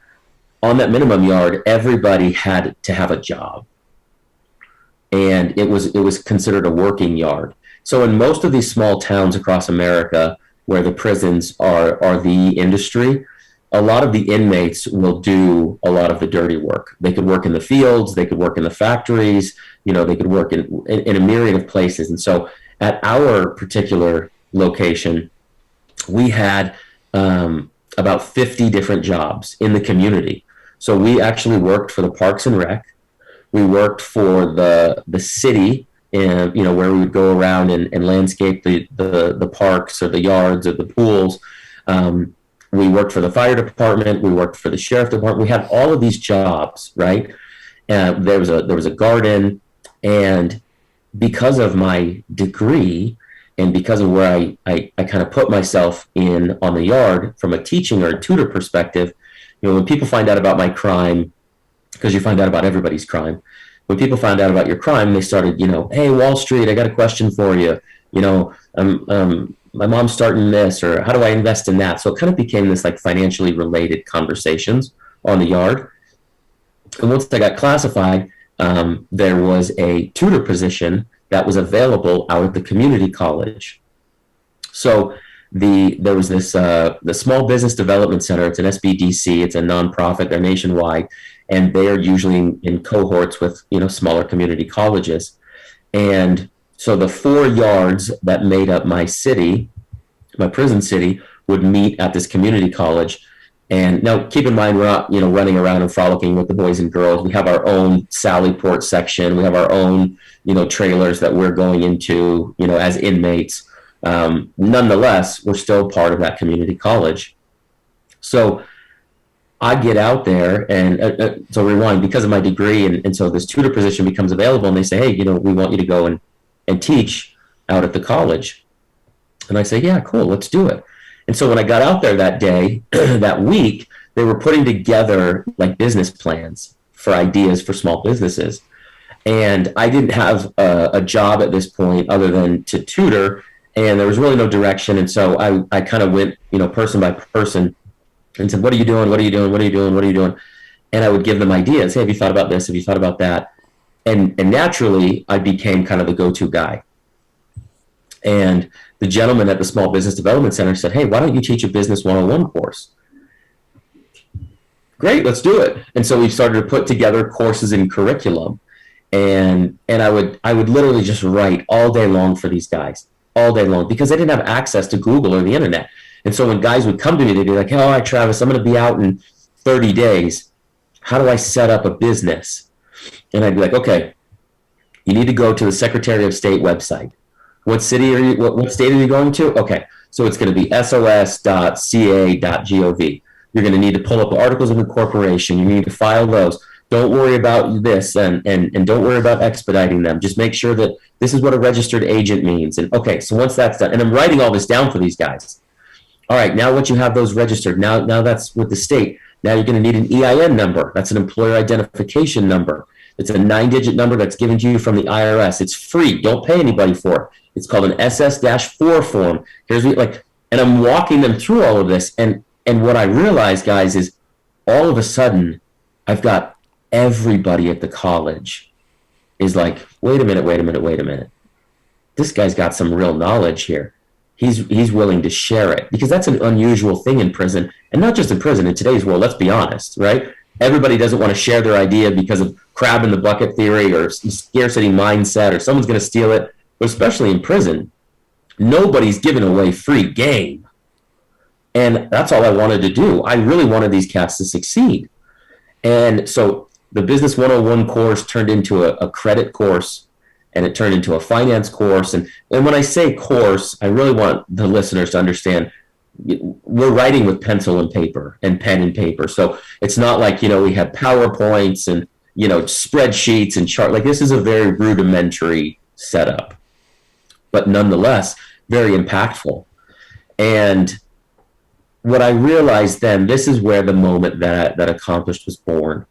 on that minimum yard, everybody had to have a job. And it was considered a working yard. So in most of these small towns across America where the prisons are the industry, a lot of the inmates will do a lot of the dirty work. They could work in the fields, they could work in the factories, they could work in a myriad of places. And so at our particular location, we had about 50 different jobs in the community. So we actually worked for the Parks and Rec. We worked for the city, and where we would go around and landscape the parks or the yards or the pools. We worked for the fire department. We worked for the sheriff department. We had all of these jobs, right? There was a garden, and because of my degree and because of where I kind of put myself in on the yard from a teaching or a tutor perspective, when people find out about my crime, because you find out about everybody's crime, when people found out about your crime, they started, hey, Wall Street, I got a question for you. My mom's starting this, or how do I invest in that? So it kind of became this like financially related conversations on the yard. And once I got classified, there was a tutor position that was available out at the community college. So there was this the Small Business Development Center. It's an SBDC. It's a nonprofit. They're nationwide, and they are usually in cohorts with smaller community colleges. And so the 4 yards that made up my city, my prison city, would meet at this community college. And now keep in mind, we're not, running around and frolicking with the boys and girls. We have our own Sallyport section. We have our own, trailers that we're going into, as inmates. Nonetheless, we're still part of that community college. So I get out there, and so rewind, because of my degree, and so this tutor position becomes available, and they say, hey, we want you to go and teach out at the college. And I say, yeah, cool, let's do it. And so when I got out there that day, that week, they were putting together like business plans for ideas for small businesses. And I didn't have a job at this point other than to tutor, and there was really no direction. And so I kind of went, person by person and said, what are you doing? What are you doing? What are you doing? What are you doing? And I would give them ideas. Hey, have you thought about this? Have you thought about that? And naturally, I became kind of the go-to guy. And the gentleman at the Small Business Development Center said, hey, why don't you teach a Business 101 course? Great, let's do it. And so we started to put together courses in curriculum. And I would literally just write all day long for these guys, all day long, because they didn't have access to Google or the internet. And so when guys would come to me, they'd be like, hey, all right, Travis, I'm going to be out in 30 days. How do I set up a business? And I'd be like, okay, you need to go to the Secretary of State website. What city are you, what state are you going to? Okay, so it's going to be sos.ca.gov. You're going to need to pull up articles of incorporation. You need to file those. Don't worry about this, and don't worry about expediting them. Just make sure that this is what a registered agent means. And okay, so once that's done, and I'm writing all this down for these guys. All right, now once you have those registered, now that's with the state. Now you're going to need an EIN number. That's an employer identification number. It's a 9-digit number that's given to you from the IRS. It's free. Don't pay anybody for it. It's called an SS-4 form. Here's what, and I'm walking them through all of this. And what I realized, guys, is all of a sudden I've got everybody at the college is like, wait a minute. This guy's got some real knowledge here. He's willing to share it, because that's an unusual thing in prison, and not just in prison, in today's world, let's be honest, right? Everybody doesn't want to share their idea because of crab in the bucket theory or scarcity mindset, or someone's going to steal it. But especially in prison, nobody's giving away free game. And that's all I wanted to do. I really wanted these cats to succeed. And so the Business 101 course turned into a credit course, and it turned into a finance course. And when I say course, I really want the listeners to understand we're writing with pencil and paper and pen and paper. So it's not like, we have PowerPoints and, spreadsheets and chart. Like, this is a very rudimentary setup, but nonetheless, very impactful. And what I realized then, this is where the moment that Accomplished was born.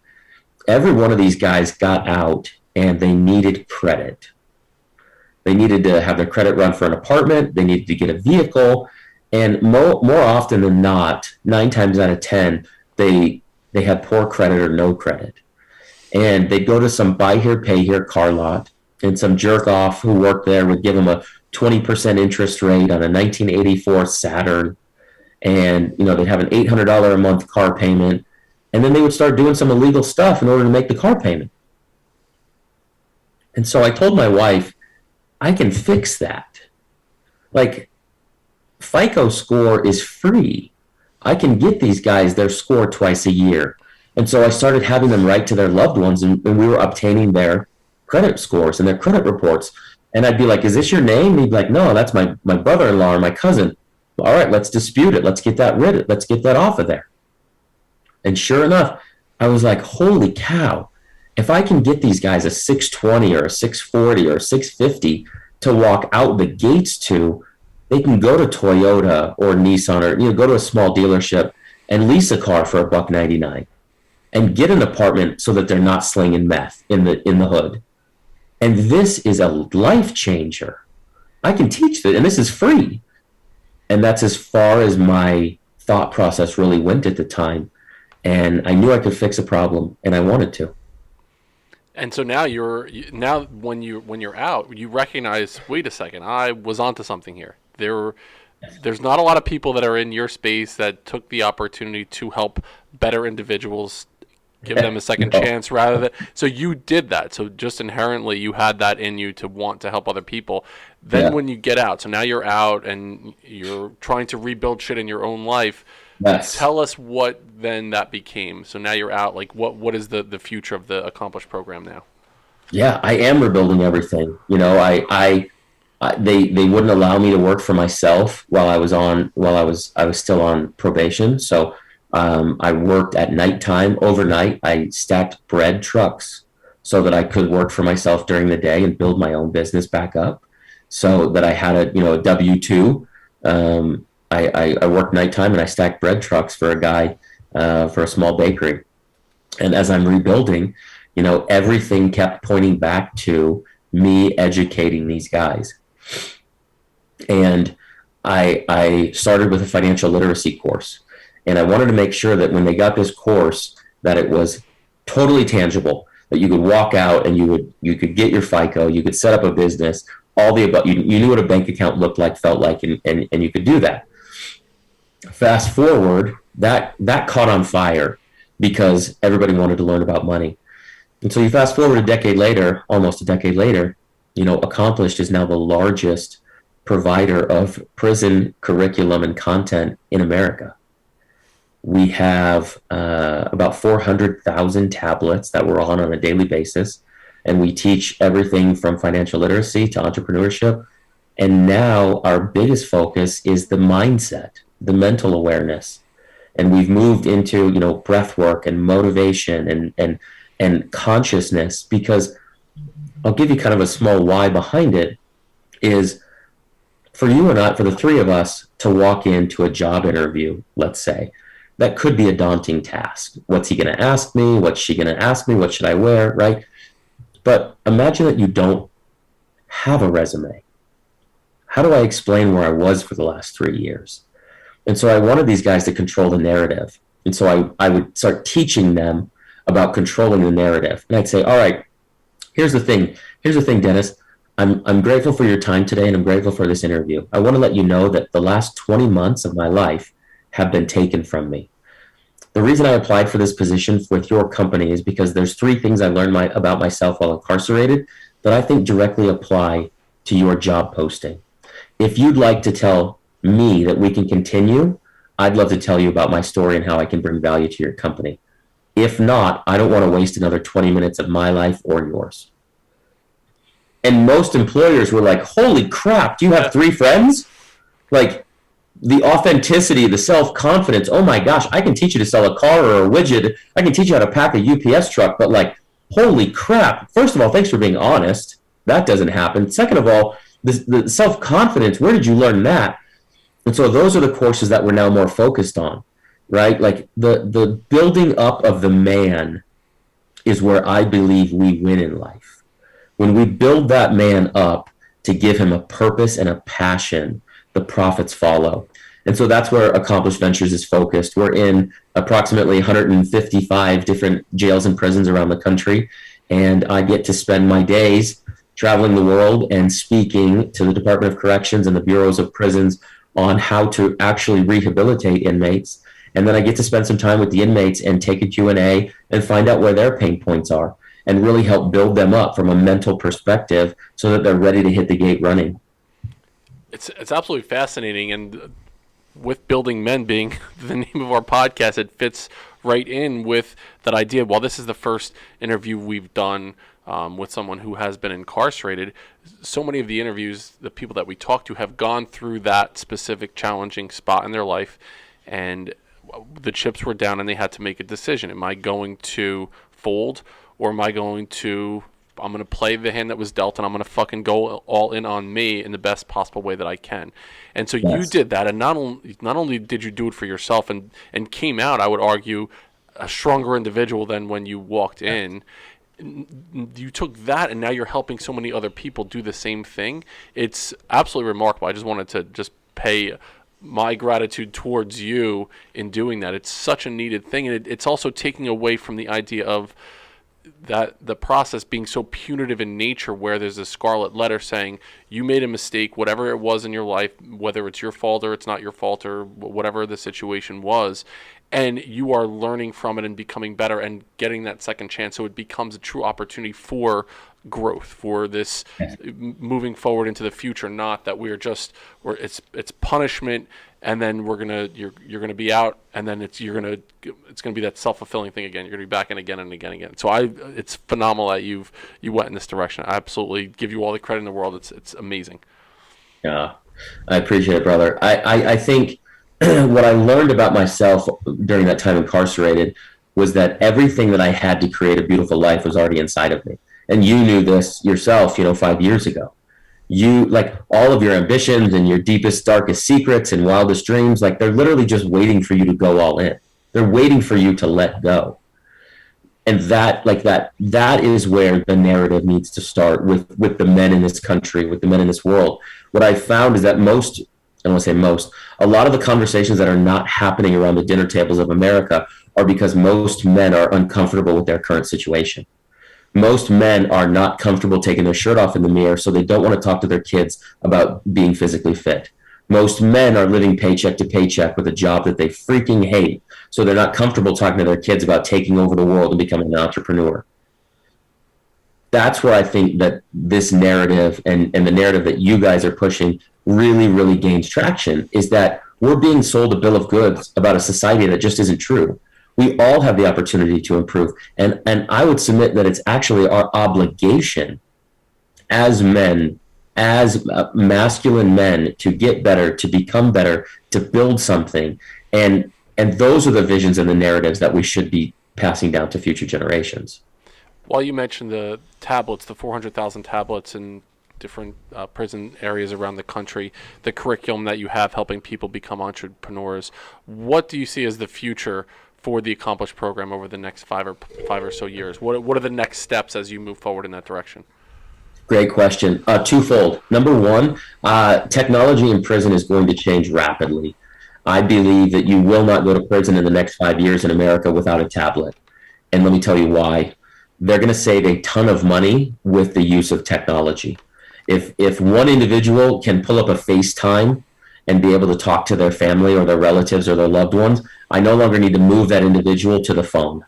Every one of these guys got out and they needed credit. They needed to have their credit run for an apartment. They needed to get a vehicle. And more often than not, 9 times out of 10, they had poor credit or no credit. And they'd go to some buy here, pay here car lot, and some jerk off who worked there would give them a 20% interest rate on a 1984 Saturn. And, they'd have an $800 a month car payment. And then they would start doing some illegal stuff in order to make the car payment. And so I told my wife, I can fix that. Like, FICO score is free. I can get these guys their score twice a year. And so I started having them write to their loved ones, and we were obtaining their credit scores and their credit reports. And I'd be like, is this your name? And he'd be like, no, that's my brother-in-law or my cousin. All right, let's dispute it. Let's get that let's get that off of there. And sure enough, I was like, holy cow, if I can get these guys a 620 or a 640 or a 650 to walk out the gates to, they can go to Toyota or Nissan or go to a small dealership and lease a car for $1.99 and get an apartment so that they're not slinging meth in the hood. And this is a life changer. I can teach that, and this is free. And that's as far as my thought process really went at the time. And I knew I could fix a problem, and I wanted to. And so now when you're out, you recognize, wait a second, I was onto something here. There's not a lot of people that are in your space that took the opportunity to help better individuals, give them a second chance rather than. So you did that. So just inherently, you had that in you to want to help other people. Then when you get out, so now you're out and you're trying to rebuild shit in your own life. Yes. Tell us what then that became. So now you're out. Like what is the future of the Accomplished program now? Yeah, I am rebuilding everything. They wouldn't allow me to work for myself while I was still on probation. So I worked at nighttime, overnight. I stacked bread trucks so that I could work for myself during the day and build my own business back up, so that I had a W-2. I worked nighttime and I stacked bread trucks for a guy for a small bakery. And as I'm rebuilding, everything kept pointing back to me educating these guys. And I started with a financial literacy course. And I wanted to make sure that when they got this course, that it was totally tangible, that you could walk out and you could get your FICO, you could set up a business, all the above. You knew what a bank account looked like, felt like, and you could do that. Fast forward, that caught on fire because everybody wanted to learn about money. And so you fast forward almost a decade later, Accomplished is now the largest provider of prison curriculum and content in America. We have about 400,000 tablets that we're on a daily basis, and we teach everything from financial literacy to entrepreneurship. And now our biggest focus is the mindset, the mental awareness. And we've moved into, breath work and motivation and consciousness, because I'll give you kind of a small why behind it is for you and I, for the three of us to walk into a job interview, let's say, that could be a daunting task. What's he going to ask me? What's she going to ask me? What should I wear? Right? But imagine that you don't have a resume. How do I explain where I was for the last 3 years? And so I wanted these guys to control the narrative. And so I would start teaching them about controlling the narrative. And I'd say, all right, here's the thing, Dennis. I'm grateful for your time today, and I'm grateful for this interview. I want to let you know that the last 20 months of my life have been taken from me. The reason I applied for this position with your company is because there's 3 things I learned about myself while incarcerated that I think directly apply to your job posting. If you'd like to tell me that we can continue, I'd love to tell you about my story and how I can bring value to your company. If not, I don't want to waste another 20 minutes of my life or yours. And most employers were like, holy crap, do you have 3 friends? Like, the authenticity, the self-confidence, oh my gosh, I can teach you to sell a car or a widget. I can teach you how to pack a UPS truck, but like, holy crap. First of all, thanks for being honest. That doesn't happen. Second of all, the self-confidence, where did you learn that? And so those are the courses that we're now more focused on, right? Like the building up of the man is where I believe we win in life. When we build that man up to give him a purpose and a passion, the profits follow. And so that's where Accomplished Ventures is focused. We're in approximately 155 different jails and prisons around the country. And I get to spend my days traveling the world and speaking to the Department of Corrections and the bureaus of prisons on how to actually rehabilitate inmates. And then I get to spend some time with the inmates and take a Q&A and find out where their pain points are and really help build them up from a mental perspective so that they're ready to hit the gate running. It's absolutely fascinating. And with Building Men being the name of our podcast, it fits right in with that idea. While this is the first interview we've done with someone who has been incarcerated, so many of the interviews, the people that we talk to have gone through that specific challenging spot in their life, and the chips were down and they had to make a decision. Am I going to fold, or am I going to I'm going to play the hand that was dealt, and I'm going to fucking go all in on me in the best possible way that I can. And so you did that, and not only did you do it for yourself and came out, I would argue, a stronger individual than when you walked in. You took that, and now you're helping so many other people do the same thing. It's absolutely remarkable. I just wanted to just pay my gratitude towards you in doing that. It's such a needed thing, and it's also taking away from the idea of that the process being so punitive in nature, where there's a scarlet letter saying you made a mistake, whatever it was in your life, whether it's your fault or it's not your fault, or whatever the situation was, and you are learning from it and becoming better and getting that second chance. So it becomes a true opportunity for growth, for this moving forward into the future, not that we're it's punishment, and then you're gonna be out, and then it's gonna be that self-fulfilling thing again. You're gonna be back in again and again and again. So it's phenomenal that you went in this direction. I absolutely give you all the credit in the world. It's amazing. Yeah, I appreciate it, brother. I think what I learned about myself during that time incarcerated was that everything that I had to create a beautiful life was already inside of me. And you knew this yourself, 5 years ago. You, like, all of your ambitions and your deepest, darkest secrets and wildest dreams, like, they're literally just waiting for you to go all in. They're waiting for you to let go. And that is where the narrative needs to start with the men in this country, with the men in this world. What I found is that a lot of the conversations that are not happening around the dinner tables of America are because most men are uncomfortable with their current situation. Most men are not comfortable taking their shirt off in the mirror, so they don't want to talk to their kids about being physically fit. Most men are living paycheck to paycheck with a job that they freaking hate, so they're not comfortable talking to their kids about taking over the world and becoming an entrepreneur. That's where I think that this narrative and the narrative that you guys are pushing really, really gains traction, is that we're being sold a bill of goods about a society that just isn't true. We all have the opportunity to improve. And I would submit that it's actually our obligation as men, as masculine men, to get better, to become better, to build something. And those are the visions and the narratives that we should be passing down to future generations. While you mentioned the tablets, the 400,000 tablets in different prison areas around the country, the curriculum that you have helping people become entrepreneurs, what do you see as the future for the Accomplished program over the next five or so years? What are the next steps as you move forward in that direction? Great question. Twofold. Number one, technology in prison is going to change rapidly. I believe that you will not go to prison in the next 5 years in America without a tablet. And let me tell you why. They're going to save a ton of money with the use of technology. If one individual can pull up a FaceTime and be able to talk to their family or their relatives or their loved ones, I no longer need to move that individual to the phone.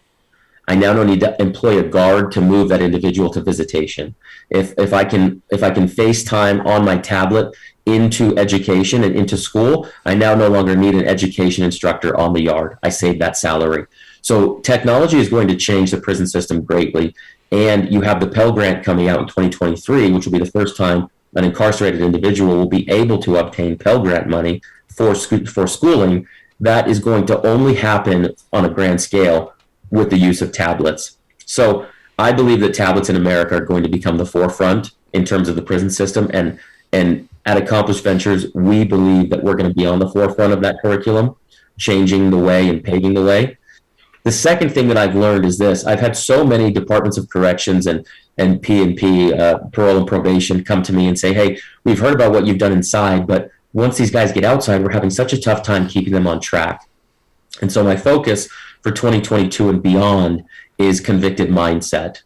I now don't need to employ a guard to move that individual to visitation. If I can FaceTime on my tablet into education and into school, I now no longer need an education instructor on the yard. I save that salary. So technology is going to change the prison system greatly. And you have the Pell Grant coming out in 2023, which will be the first time an incarcerated individual will be able to obtain Pell Grant money for schooling. That is going to only happen on a grand scale with the use of tablets. So I believe that tablets in America are going to become the forefront in terms of the prison system. And at Accomplished Ventures, we believe that we're going to be on the forefront of that curriculum, changing the way and paving the way. The second thing that I've learned is this. I've had so many departments of corrections and P&P, parole and probation, come to me and say, hey, we've heard about what you've done inside, but once these guys get outside, we're having such a tough time keeping them on track. And so my focus for 2022 and beyond is convicted mindset.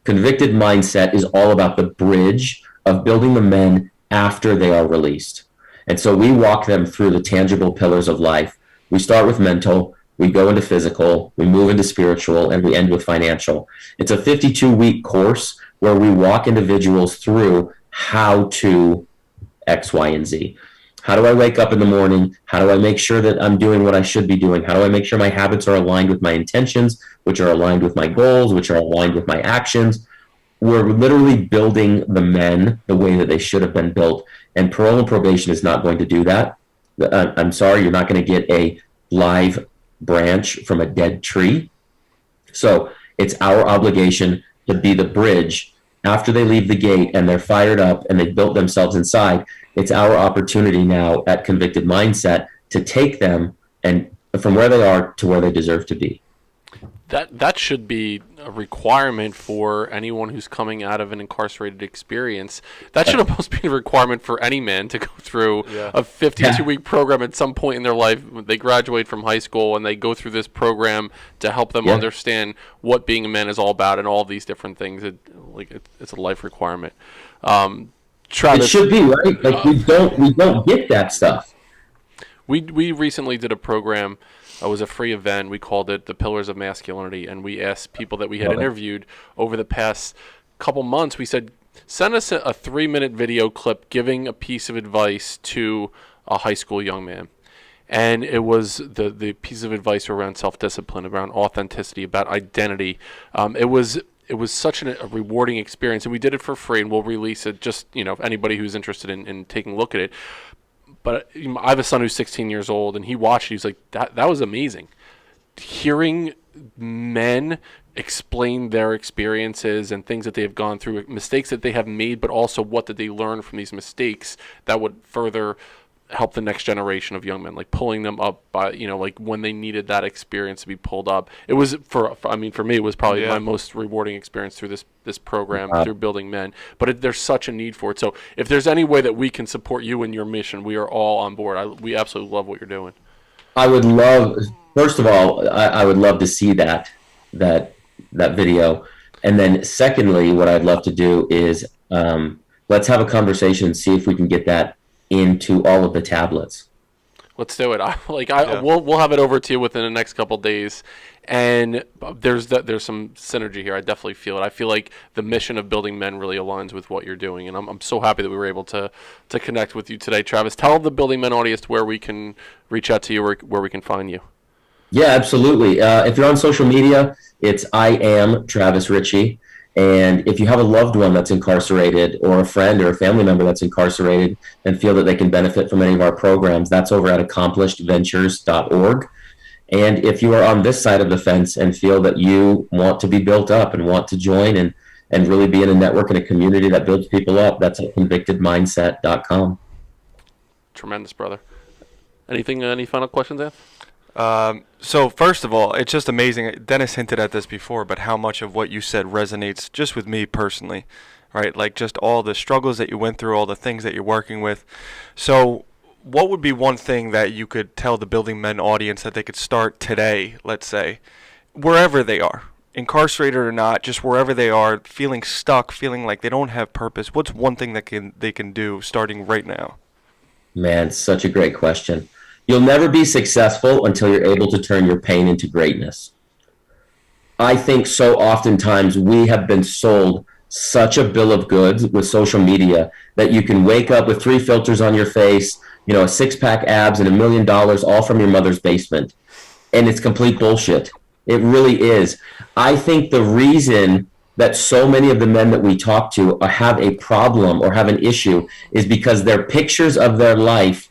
Convicted mindset is all about the bridge of building the men after they are released. And so we walk them through the tangible pillars of life. We start with mental, we go into physical, we move into spiritual, and we end with financial. It's a 52-week course where we walk individuals through how to X, Y, and Z. How do I wake up in the morning? How do I make sure that I'm doing what I should be doing? How do I make sure my habits are aligned with my intentions, which are aligned with my goals, which are aligned with my actions? We're literally building the men the way that they should have been built. And parole and probation is not going to do that. I'm sorry, you're not going to get a live branch from a dead tree. So it's our obligation to be the bridge after they leave the gate and they're fired up and they've built themselves inside. It's our opportunity now at Convicted Mindset to take them and from where they are to where they deserve to be. That should be a requirement for anyone who's coming out of an incarcerated experience. That should almost be a requirement for any man to go through a 52-week program at some point in their life. They graduate from high school and they go through this program to help them understand what being a man is all about and all these different things. It's a life requirement. Travis, it should be, right? Like we don't get that stuff. We recently did a program. It was a free event. We called it the Pillars of Masculinity, and we asked people that we had interviewed over the past couple months. We said, send us a 3-minute video clip giving a piece of advice to a high school young man. And it was the piece of advice around self-discipline, around authenticity, about identity. It was such a rewarding experience, and we did it for free, and we'll release it just, anybody who's interested in taking a look at it. But I have a son who's 16 years old, and he watched it. He's like, that was amazing. Hearing men explain their experiences and things that they have gone through, mistakes that they have made, but also what did they learn from these mistakes that would further help the next generation of young men, like pulling them up by, like when they needed that experience to be pulled up. It was for me, it was probably my most rewarding experience through this program, through building men. But there's such a need for it. So if there's any way that we can support you in your mission, we are all on board. We absolutely love what you're doing. I would love, first of all, I would love to see that video. And then secondly, what I'd love to do is let's have a conversation and see if we can get that into all of the tablets. Let's do it. We'll have it over to you within the next couple of days, and there's some synergy here. I definitely feel it. I feel like the mission of building men really aligns with what you're doing, and I'm so happy that we were able to connect with you today, Travis. Tell the Building Men audience where we can reach out to you, where we can find you. Yeah, absolutely. If you're on social media, it's I am Travis Richey. And if you have a loved one that's incarcerated or a friend or a family member that's incarcerated and feel that they can benefit from any of our programs, that's over at accomplishedventures.org. And if you are on this side of the fence and feel that you want to be built up and want to join and really be in a network and a community that builds people up, that's at convictedmindset.com. Tremendous, brother. Any final questions, Anth? So first of all, it's just amazing. Dennis hinted at this before, but how much of what you said resonates just with me personally, right? Like just all the struggles that you went through, all the things that you're working with. So what would be one thing that you could tell the Building Men audience that they could start today, let's say, wherever they are, incarcerated or not, just wherever they are, feeling stuck, feeling like they don't have purpose? What's one thing that they can do starting right now? Man, such a great question. You'll never be successful until you're able to turn your pain into greatness. I think so oftentimes we have been sold such a bill of goods with social media that you can wake up with 3 filters on your face, a 6-pack abs and $1 million all from your mother's basement. And it's complete bullshit. It really is. I think the reason that so many of the men that we talk to have a problem or have an issue is because their pictures of their life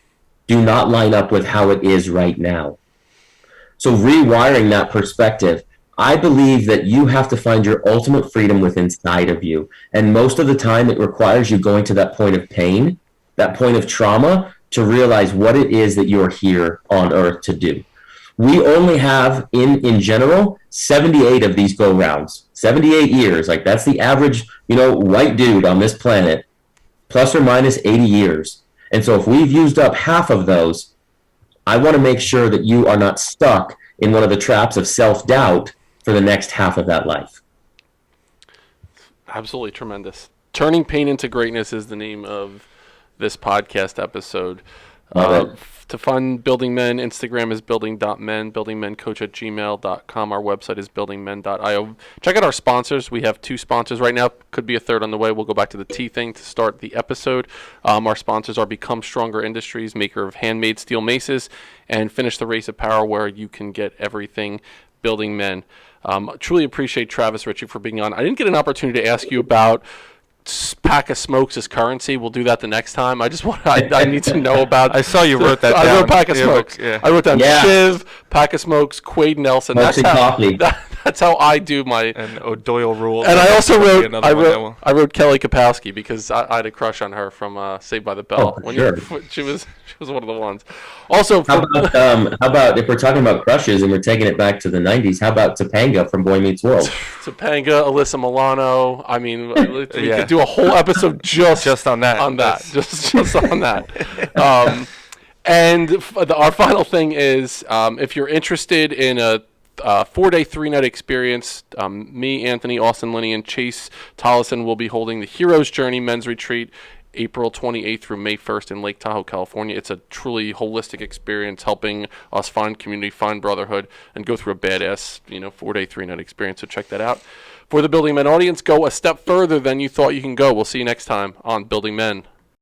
do not line up with how it is right now. So rewiring that perspective, I believe that you have to find your ultimate freedom within inside of you. And most of the time it requires you going to that point of pain, that point of trauma, to realize what it is that you're here on earth to do. We only have, in general, 78 of these go-rounds. 78 years, like that's the average, white dude on this planet, plus or minus 80 years. And so if we've used up half of those, I want to make sure that you are not stuck in one of the traps of self-doubt for the next half of that life. Absolutely tremendous. Turning Pain into Greatness is the name of this podcast episode. To find Building Men, Instagram is building.men, buildingmencoach@gmail.com. Our website is buildingmen.io. Check out our sponsors. We have 2 sponsors right now. Could be a third on the way. We'll go back to the T thing to start the episode. Our sponsors are Become Stronger Industries, maker of handmade steel maces, and Finish the Race of Power, where you can get everything Building Men. Truly appreciate Travis Richey for being on. I didn't get an opportunity to ask you about pack of smokes as currency. We'll do that the next time. I just want I need to know about. I saw you wrote that down. I wrote pack of smokes. Yeah. I wrote down Shiv, pack of smokes, Quaid Nelson. That's how I do my. And O'Doyle rule. And I also wrote Kelly Kapowski because I had a crush on her from Saved by the Bell. She was one of the ones. Also, how about if we're talking about crushes and we're taking it back to the 90s, how about Topanga from Boy Meets World? Topanga, Alyssa Milano. I mean, we could do a whole episode just on that. Just on that. And our final thing is, if you're interested in a 4-day, 3-night experience, me, Anthony, Austin, Linney, and Chase Tollison will be holding the Hero's Journey Men's Retreat April 28th through May 1st in Lake Tahoe, California. It's a truly holistic experience, helping us find community, find brotherhood, and go through a badass, 4-day, 3-night experience. So check that out. For the Building Men audience, go a step further than you thought you can go. We'll see you next time on Building Men.